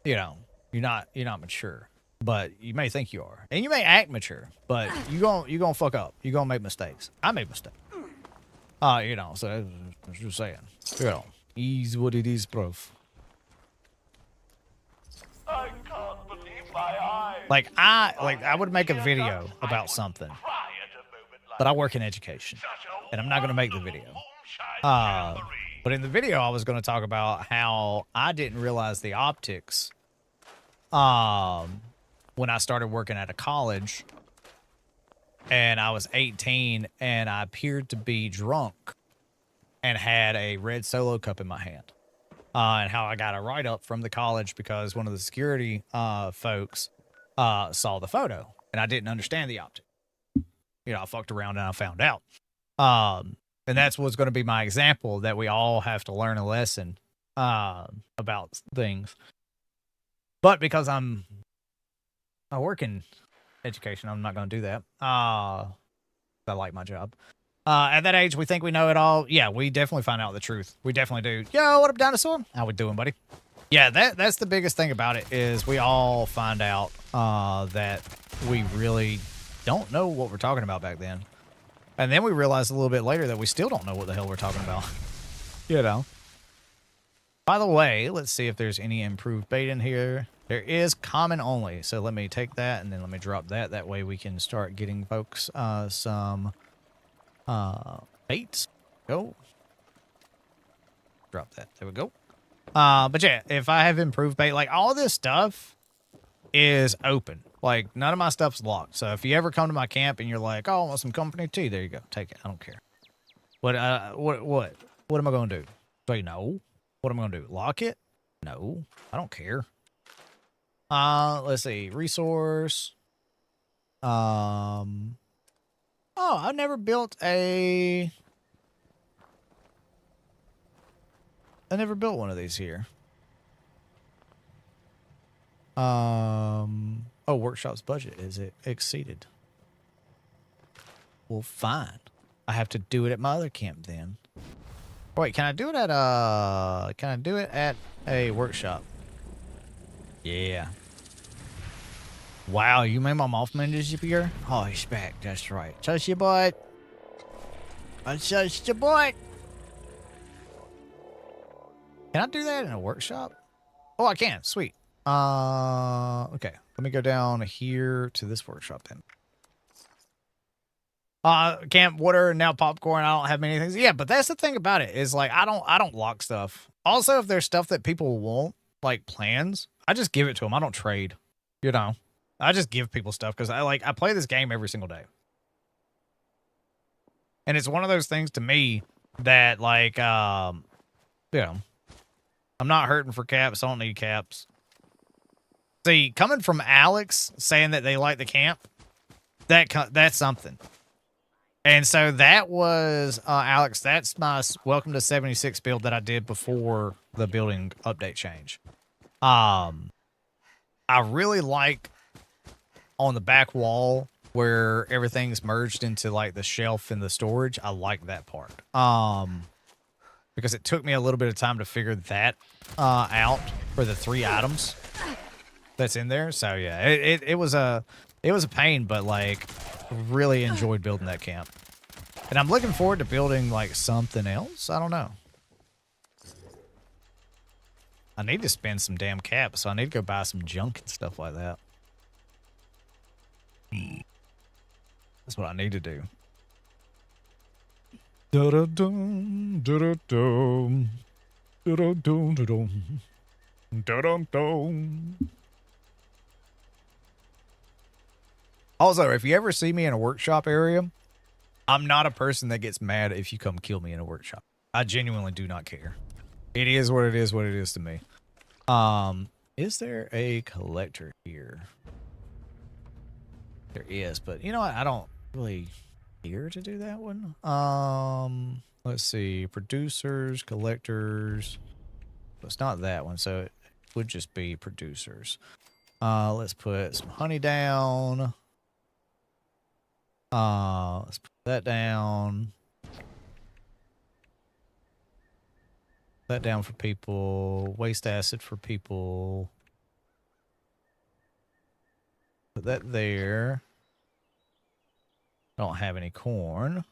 You know, you're not mature, but you may think you are. And you may act mature, but you're gonna fuck up. You're gonna make mistakes. I made mistakes. You know, so I'm just saying. You know, is what it is, prof.
I can't believe my eyes.
Like I would make a video about something, but I work in education, and I'm not going to make the video. But in the video, I was going to talk about how I didn't realize the optics when I started working at a college, and I was 18, and I appeared to be drunk and had a red Solo cup in my hand. And how I got a write-up from the college because one of the security folks saw the photo, and I didn't understand the optic. You know, I fucked around and I found out. And that's what's going to be my example, that we all have to learn a lesson about things. But because I work in education, I'm not going to do that. I like my job. At that age, we think we know it all. Yeah, we definitely find out the truth. We definitely do. Yo, what up, dinosaur? How we doing, buddy? Yeah, that's the biggest thing about it, is we all find out that we really don't know what we're talking about back then. And then we realize a little bit later that we still don't know what the hell we're talking about. You know. By the way, let's see if there's any improved bait in here. There is common only. So let me take that, and then let me drop that. That way we can start getting folks some... baits. Go. Drop that. There we go. But yeah, if I have improved bait, like all this stuff is open. Like none of my stuff's locked. So if you ever come to my camp and you're like, "Oh, I want some company tea," there you go. Take it. I don't care. What am I gonna do? Say no. What am I gonna do? Lock it? No. I don't care. Let's see. Resource. Oh, I've never built one of these here. Oh, workshop's budget is it exceeded? Well, fine. I have to do it at my other camp then. Wait, can I do it at a workshop? Yeah. Wow, you made my Mothman disappear? Oh, he's back. That's right. Touch your butt. I touched your butt. Can I do that in a workshop? Oh, I can. Sweet. Okay. Let me go down here to this workshop then. Camp water and now popcorn. I don't have many things. Yeah, but that's the thing about it is like I don't lock stuff. Also, if there's stuff that people want, like plans, I just give it to them. I don't trade. You know, I just give people stuff because I play this game every single day, and it's one of those things to me that like I'm not hurting for caps. I don't need caps. See, coming from Alex saying that they like the camp, that's something. And so that was, Alex, that's my Welcome to 76 build that I did before the building update change. I really like on the back wall where everything's merged into like the shelf and the storage. I like that part. Because it took me a little bit of time to figure that out for the 3 items that's in there. So yeah, it was a pain, but like really enjoyed building that camp. And I'm looking forward to building like something else. I don't know. I need to spend some damn caps, so I need to go buy some junk and stuff like that. That's what I need to do.
Da-da-dum, da-da-dum, da-da-dum, da-dum, da-dum-dum.
Also, if you ever see me in a workshop area, I'm not a person that gets mad if you come kill me in a workshop. I genuinely do not care. It is what it is to me. Is there a collector here? There is, but you know what? I don't really care to do that one. Let's see. Producers, collectors. Well, it's not that one, so it would just be producers. Let's put some honey down. Let's put that down. That down for people. Waste acid for people. Put that there. Don't have any corn.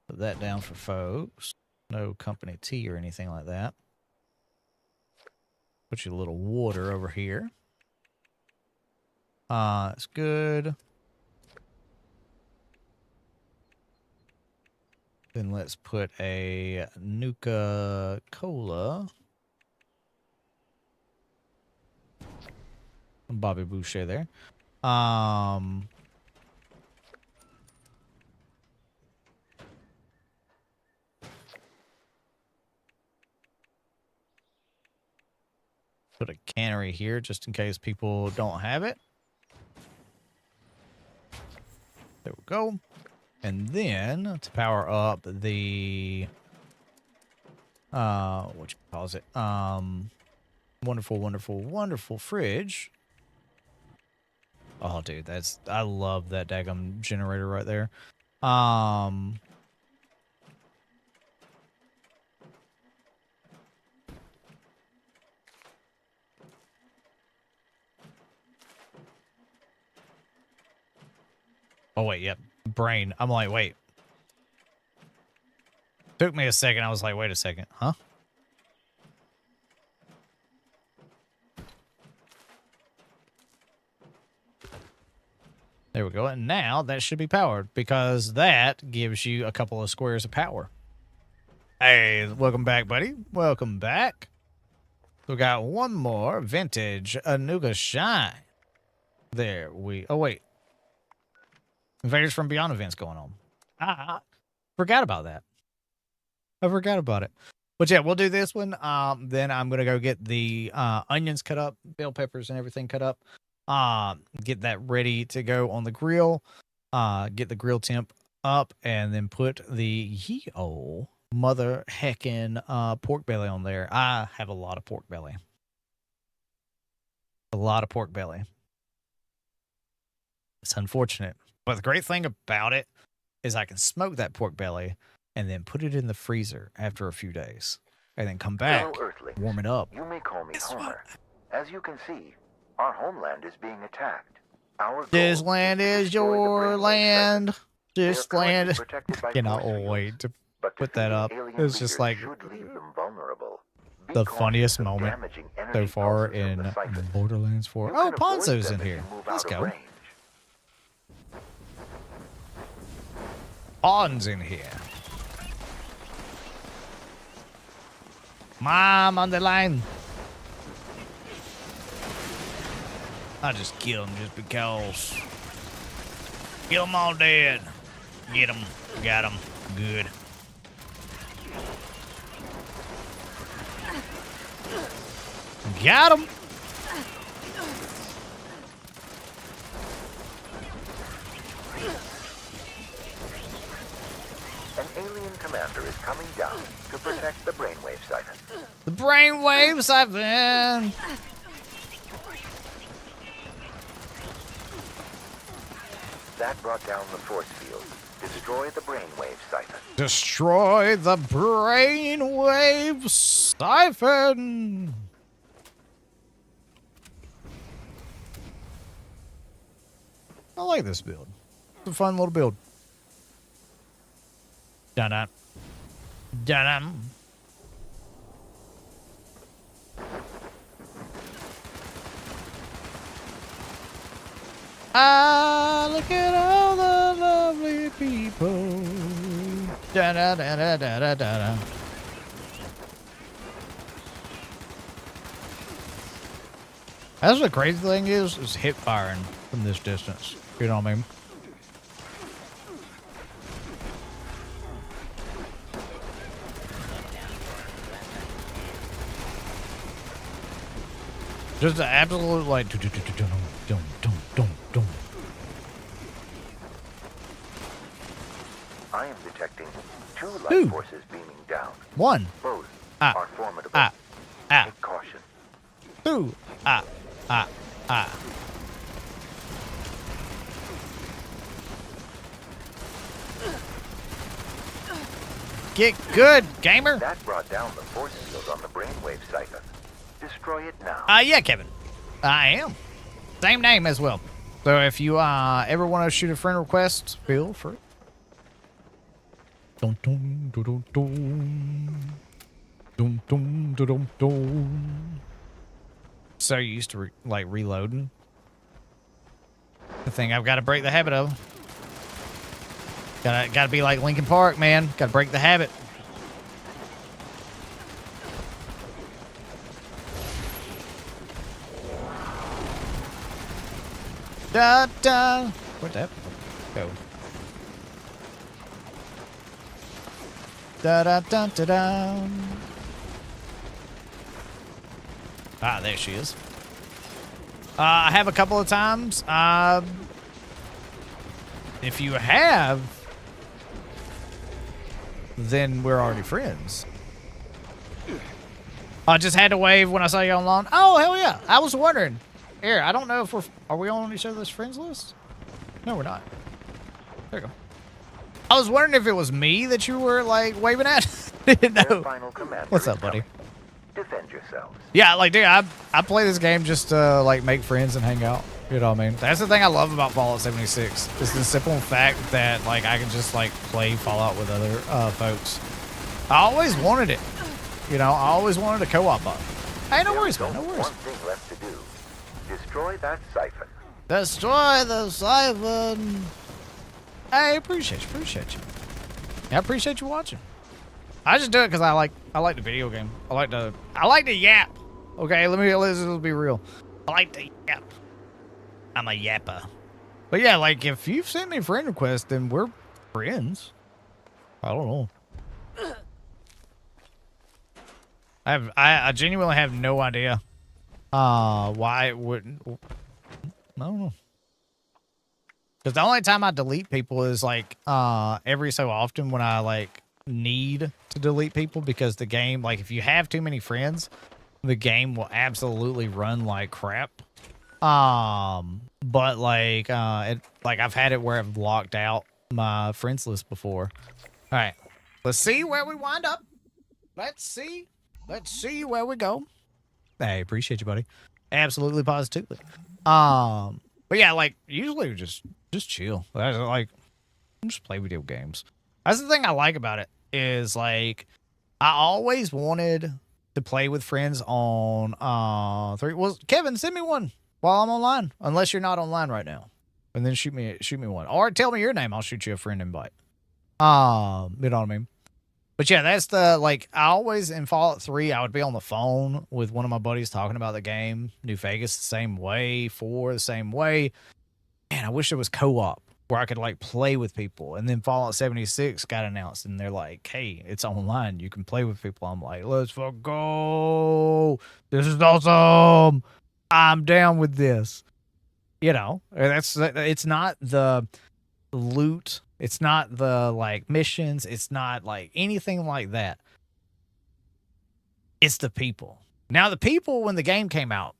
Put that down for folks. No company tea or anything like that. Put you a little water over here. It's good. Then let's put a Nuka Cola. Bobby Boucher there. Put a cannery here just in case people don't have it. There we go. And then to power up the what you calls it? Wonderful, wonderful, wonderful fridge. Oh dude, I love that daggum generator right there. Oh wait, yep. Brain. I'm like, wait. Took me a second. I was like, wait a second. Huh? There we go. And now that should be powered because that gives you a couple of squares of power. Hey, welcome back, buddy. Welcome back. We got one more vintage Anuga Shine. There we... Oh, wait. Invaders from Beyond events going on. I forgot about that. I forgot about it. But yeah, we'll do this one. Then I'm going to go get the onions cut up, bell peppers and everything cut up. Get that ready to go on the grill. Get the grill temp up, and then put the ye-oh mother heckin' pork belly on there. I have a lot of pork belly. A lot of pork belly. It's unfortunate. But the great thing about it is I can smoke that pork belly and then put it in the freezer after a few days. And then come back, warm it up.
You may call me Homer. As you can see, our homeland is being attacked.
This land is your land. This land. Cannot wait to put that up. It's just like the funniest moment so far in Borderlands 4. Oh, Ponzo's in here. Let's go. Pon's in here. Mom on the line. I just kill him just because. Kill them all dead. Get them. Got them. Good. Got him.
An alien commander is coming down to protect the brainwave siphon.
The brainwave siphon.
That brought down the force field. Destroy the brainwave siphon.
Destroy the brainwave siphon. I like this build. It's a fun little build. Dun-dun. Dun-dun. Ah, look at all the lovely people. Da-da-da-da-da-da-da. That's the crazy thing is hip firing from this distance. You know what I mean? Just an absolute like
I am detecting 2 life forces beaming down.
One.
Both are formidable. Take caution.
2. Get good, gamer.
That brought down the force field on the brainwave siphon. Destroy it now.
Yeah, Kevin. I am. Same name as well. So if you ever want to shoot a friend request, feel free. Dun, dun, dun, dun, dun. Dun, dun, dun, dun, dun. So used to reloading. The thing I've got to break the habit of. Gotta be like Linkin Park, man. Gotta break the habit. Da da. Where'd that go? Da da da da da. Ah, there she is. I have a couple of times. If you have, then we're already friends. I just had to wave when I saw you online. Oh, hell yeah. I was wondering. Here, I don't know if are we on each other's friends list? No, we're not. There you go. I was wondering if it was me that you were, like, waving at. Didn't know. What's up, buddy?
Defend yourselves.
Yeah, like, dude, I play this game just to, like, make friends and hang out. You know what I mean? That's the thing I love about Fallout 76. It's the simple fact that, like, I can just, like, play Fallout with other folks. I always wanted it. You know, I always wanted a co-op button. Hey, no worries, man. No worries.
One thing left to do. Destroy that siphon.
Destroy the siphon. I appreciate you. I appreciate you watching. I just do it because I like the video game. I like to yap. Okay, let's be real. I like to yap. I'm a yapper. But yeah, like if you've sent me friend requests, then we're friends. I don't know. I genuinely have no idea why it wouldn't. I don't know. Because the only time I delete people is like every so often when I like need to delete people because the game, like if you have too many friends, the game will absolutely run like crap. But like I've had it where I've locked out my friends list before. All right, let's see where we wind up. Let's see where we go. Hey, appreciate you, buddy. Absolutely, positively. But yeah, like usually just chill. Like just play video games. That's the thing I like about it is like I always wanted to play with friends on 3. Well, Kevin, send me one while I'm online. Unless you're not online right now, and then shoot me one, or tell me your name. I'll shoot you a friend invite. You know what I mean? But yeah, that's the, like, I always, in Fallout 3, I would be on the phone with one of my buddies talking about the game. New Vegas, the same way. 4, the same way. Man, I wish there was co-op where I could, like, play with people. And then Fallout 76 got announced, and they're like, hey, it's online. You can play with people. I'm like, let's fuck go. This is awesome. I'm down with this. You know, it's not the loot. It's not the, like, missions. It's not, like, anything like that. It's the people. Now, the people, when the game came out,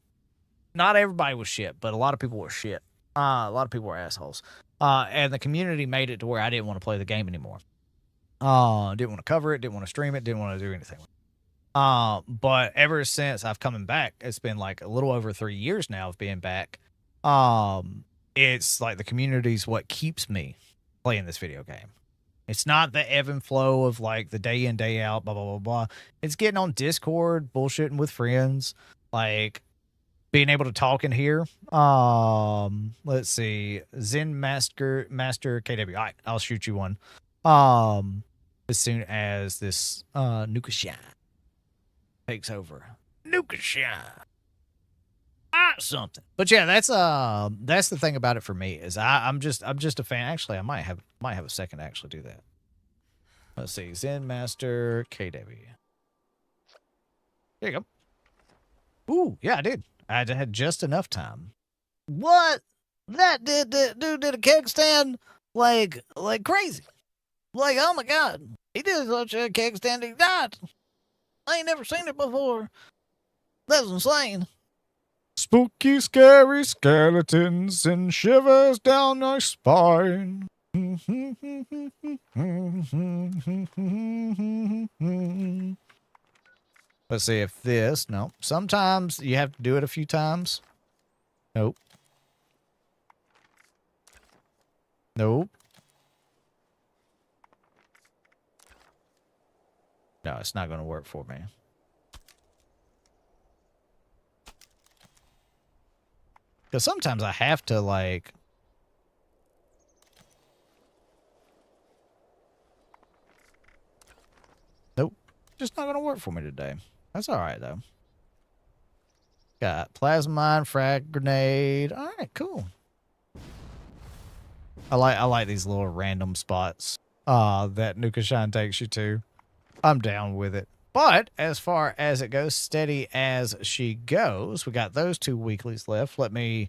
not everybody was shit, but a lot of people were shit. A lot of people were assholes. And the community made it to where I didn't want to play the game anymore. Didn't want to cover it, didn't want to stream it, didn't want to do anything. But ever since I've coming back, it's been, like, a little over 3 years now of being back. It's, like, the community's what keeps me playing this video game. It's not the ebb and flow of like the day in, day out, blah, blah, blah, blah. It's getting on Discord, bullshitting with friends, like being able to talk in here. Let's see. Zen Master KW. All right, I'll shoot you one. As soon as this Nukashan takes over. Nukashan. Something. But yeah, that's the thing about it for me is I'm just a fan. Actually, I might have a second to actually do that. Let's see, Zen Master KW. There you go. Ooh, yeah, I did. I had just enough time. What? That dude did a keg stand like crazy. Like, oh my god, he did such a keg stand. He died. I ain't never seen it before. That's insane.
Spooky, scary skeletons and shivers down my spine.
Let's see if this... No. Sometimes you have to do it a few times. Nope. Nope. No, it's not going to work for me. Because sometimes I have to, like... Nope. Just not going to work for me today. That's alright, though. Got plasma mine, frag grenade. Alright, cool. I like these little random spots that Nukashan takes you to. I'm down with it. But as far as it goes, steady as she goes, we got those 2 weeklies left. Let me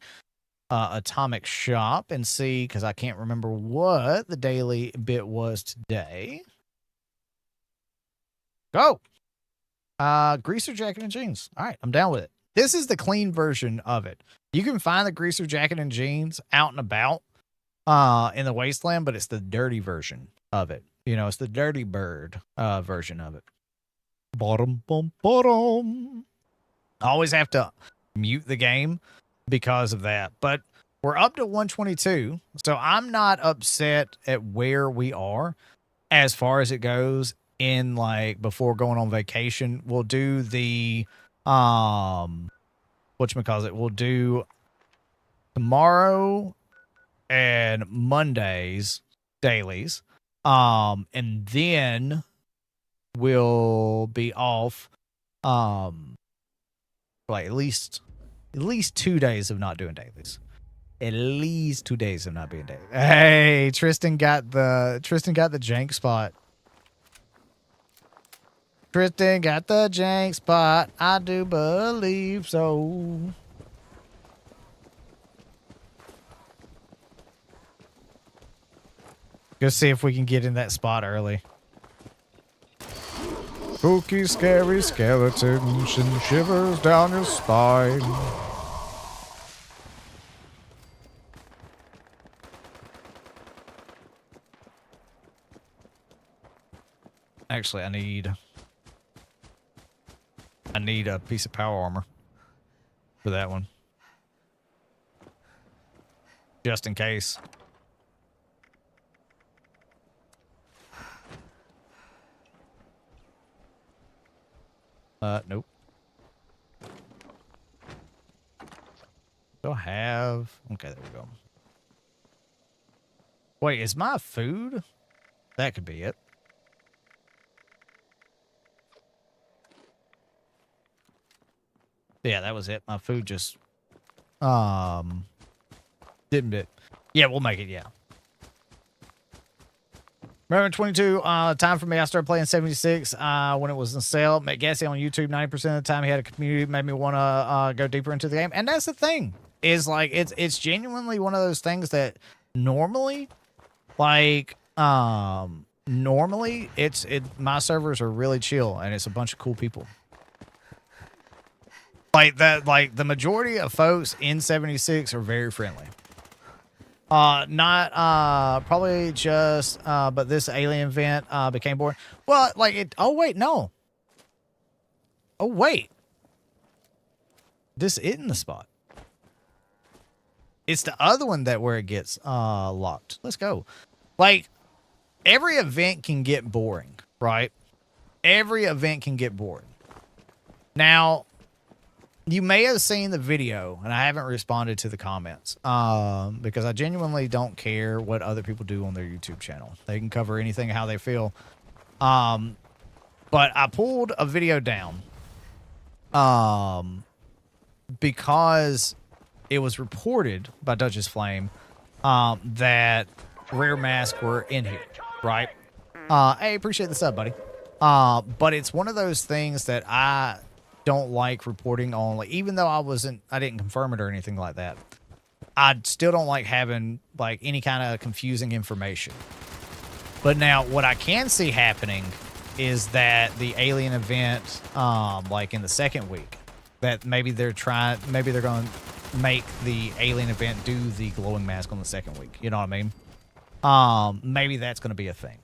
atomic shop and see, because I can't remember what the daily bit was today. Go! Greaser jacket and jeans. All right, I'm down with it. This is the clean version of it. You can find the greaser jacket and jeans out and about in the wasteland, but it's the dirty version of it. You know, it's the dirty bird version of it. Bottom. I always have to mute the game because of that. But we're up to 122, so I'm not upset at where we are as far as it goes in, like, before going on vacation. We'll do the whatchamacallit, we'll do tomorrow and Mondays dailies. And then we'll be off like at least 2 days of not doing dailies. At least 2 days of not being daily. Hey, Tristan got the jank spot. Tristan got the jank spot. I do believe so. Go see if we can get in that spot early. Spooky, scary skeletons and shivers down your spine. Actually, I need a piece of power armor for that one. Just in case. Nope. Do I have... Okay, there we go. Wait, is my food? That could be it. Yeah, that was it. My food just... didn't it? Yeah, we'll make it, yeah. Remember 22, time for me, I started playing 76 when it was on sale. Met Gassy on YouTube 90% of the time. He had a community, made me want to go deeper into the game. And that's the thing, is like, it's genuinely one of those things that normally, like, normally my servers are really chill and it's a bunch of cool people. Like that, like the majority of folks in 76 are very friendly. Not probably just but this alien event became boring. Well, like it. Oh wait, no. Oh wait, this isn't the spot. It's the other one that where it gets locked. Let's go. Like every event can get boring, right? Every event can get boring. Now, you may have seen the video, and I haven't responded to the comments because I genuinely don't care what other people do on their YouTube channel. They can cover anything how they feel. But I pulled a video down because it was reported by Duchess Flame that rare masks were in here, right? Hey, appreciate the sub, buddy. But it's one of those things that I don't like reporting on, like, even though I didn't confirm it or anything like that. I still don't like having like any kind of confusing information. But now what I can see happening is that the alien event, like in the second week, that maybe they're going to make the alien event do the glowing mask on the second week. You know what I mean? Maybe that's going to be a thing.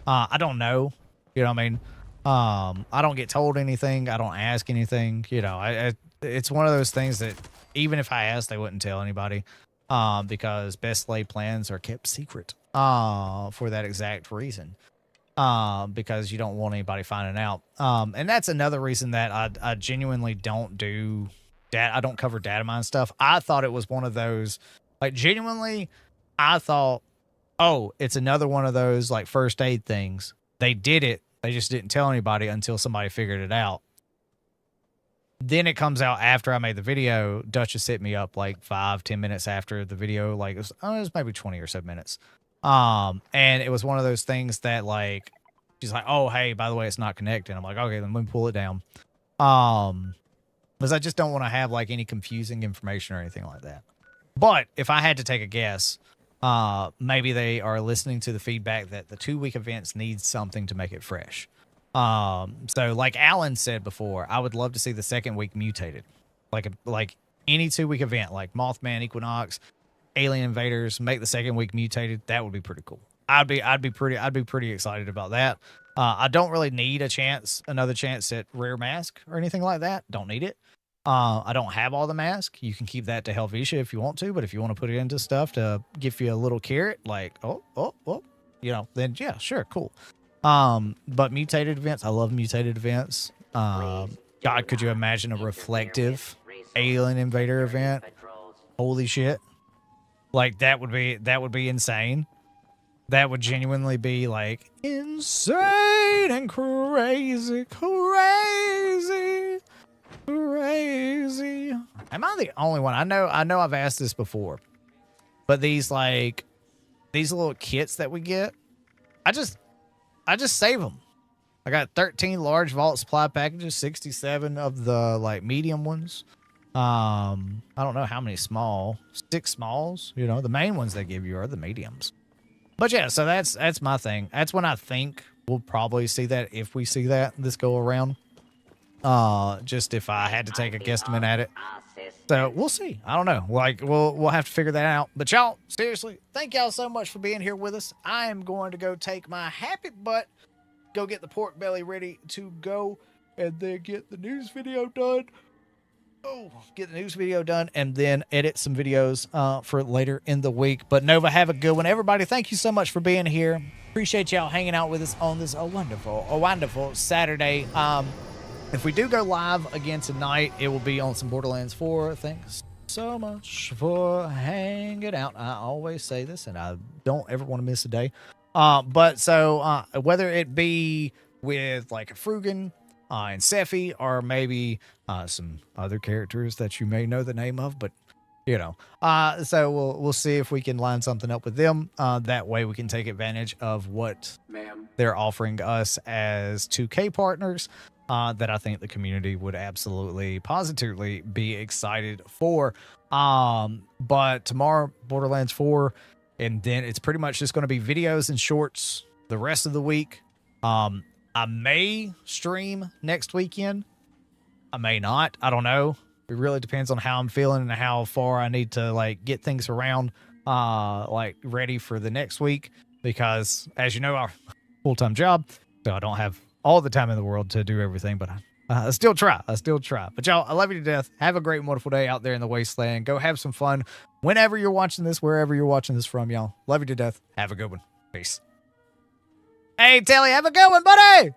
I don't know. You know what I mean? I don't get told anything. I don't ask anything. You know, it's one of those things that even if I asked, they wouldn't tell anybody, because best laid plans are kept secret, for that exact reason, because you don't want anybody finding out. And that's another reason that I genuinely don't do that. I don't cover data mine stuff. I thought it was one of those, like, genuinely, I thought, oh, it's another one of those like first aid things. They did it. They just didn't tell anybody until somebody figured it out. Then it comes out after I made the video. Duchess hit me up like 5-10 minutes after the video. Like it was maybe 20 or so minutes. And it was one of those things that like, she's like, oh, hey, by the way, it's not connected. I'm like, okay, then let me pull it down. Because I just don't want to have like any confusing information or anything like that. But if I had to take a guess, maybe they are listening to the feedback that the 2-week events need something to make it fresh. So like Alan said before, I would love to see the second week mutated, like any 2-week event, like Mothman, Equinox, Alien Invaders, make the second week mutated. That would be pretty cool. I'd be pretty excited about that. I don't really need another chance at rare mask or anything like that. Don't need it. I don't have all the mask. You can keep that to Helvetia if you want to, but if you want to put it into stuff to give you a little carrot, like, you know, then yeah, sure, cool. But mutated events, I love mutated events. God, could you imagine a reflective alien invader event? Holy shit. Like that would be insane. That would genuinely be like insane and crazy. Am I the only one? I know I've asked this before, but these little kits that we get, I just save them. I got 13 large vault supply packages, 67 of the like medium ones. I don't know how many small, 6 smalls, you know, the main ones they give you are the mediums. But yeah, so that's my thing. That's when I think we'll probably see that, if we see that this go around. Just if I had to take a guesstimate at it. So we'll see. I don't know. Like we'll have to figure that out. But y'all, seriously, thank y'all so much for being here with us. I am going to go take my happy butt, go get the pork belly ready to go, and then get the news video done. Get the news video done, and then edit some videos for later in the week. But Nova, have a good one. Everybody, thank you so much for being here. Appreciate y'all hanging out with us on this wonderful Saturday. If we do go live again tonight, it will be on some Borderlands 4. Thanks so much for hanging out. I always say this, and I don't ever want to miss a day. But so whether it be with like a Frugan and Sephi, or maybe some other characters that you may know the name of, but you know, so we'll see if we can line something up with them. That way we can take advantage of what they're offering us as 2K partners. That I think the community would absolutely, positively be excited for. But tomorrow, Borderlands 4, and then it's pretty much just going to be videos and shorts the rest of the week. I may stream next weekend. I may not. I don't know. It really depends on how I'm feeling and how far I need to like get things around, like ready for the next week. Because as you know, our full-time job, so I don't have all the time in the world to do everything, but I still try. But y'all, I love you to death. Have a great and wonderful day out there in the wasteland. Go have some fun whenever you're watching this, wherever you're watching this from, y'all. Love you to death. Have a good one. Peace. Hey, Telly, have a good one, buddy.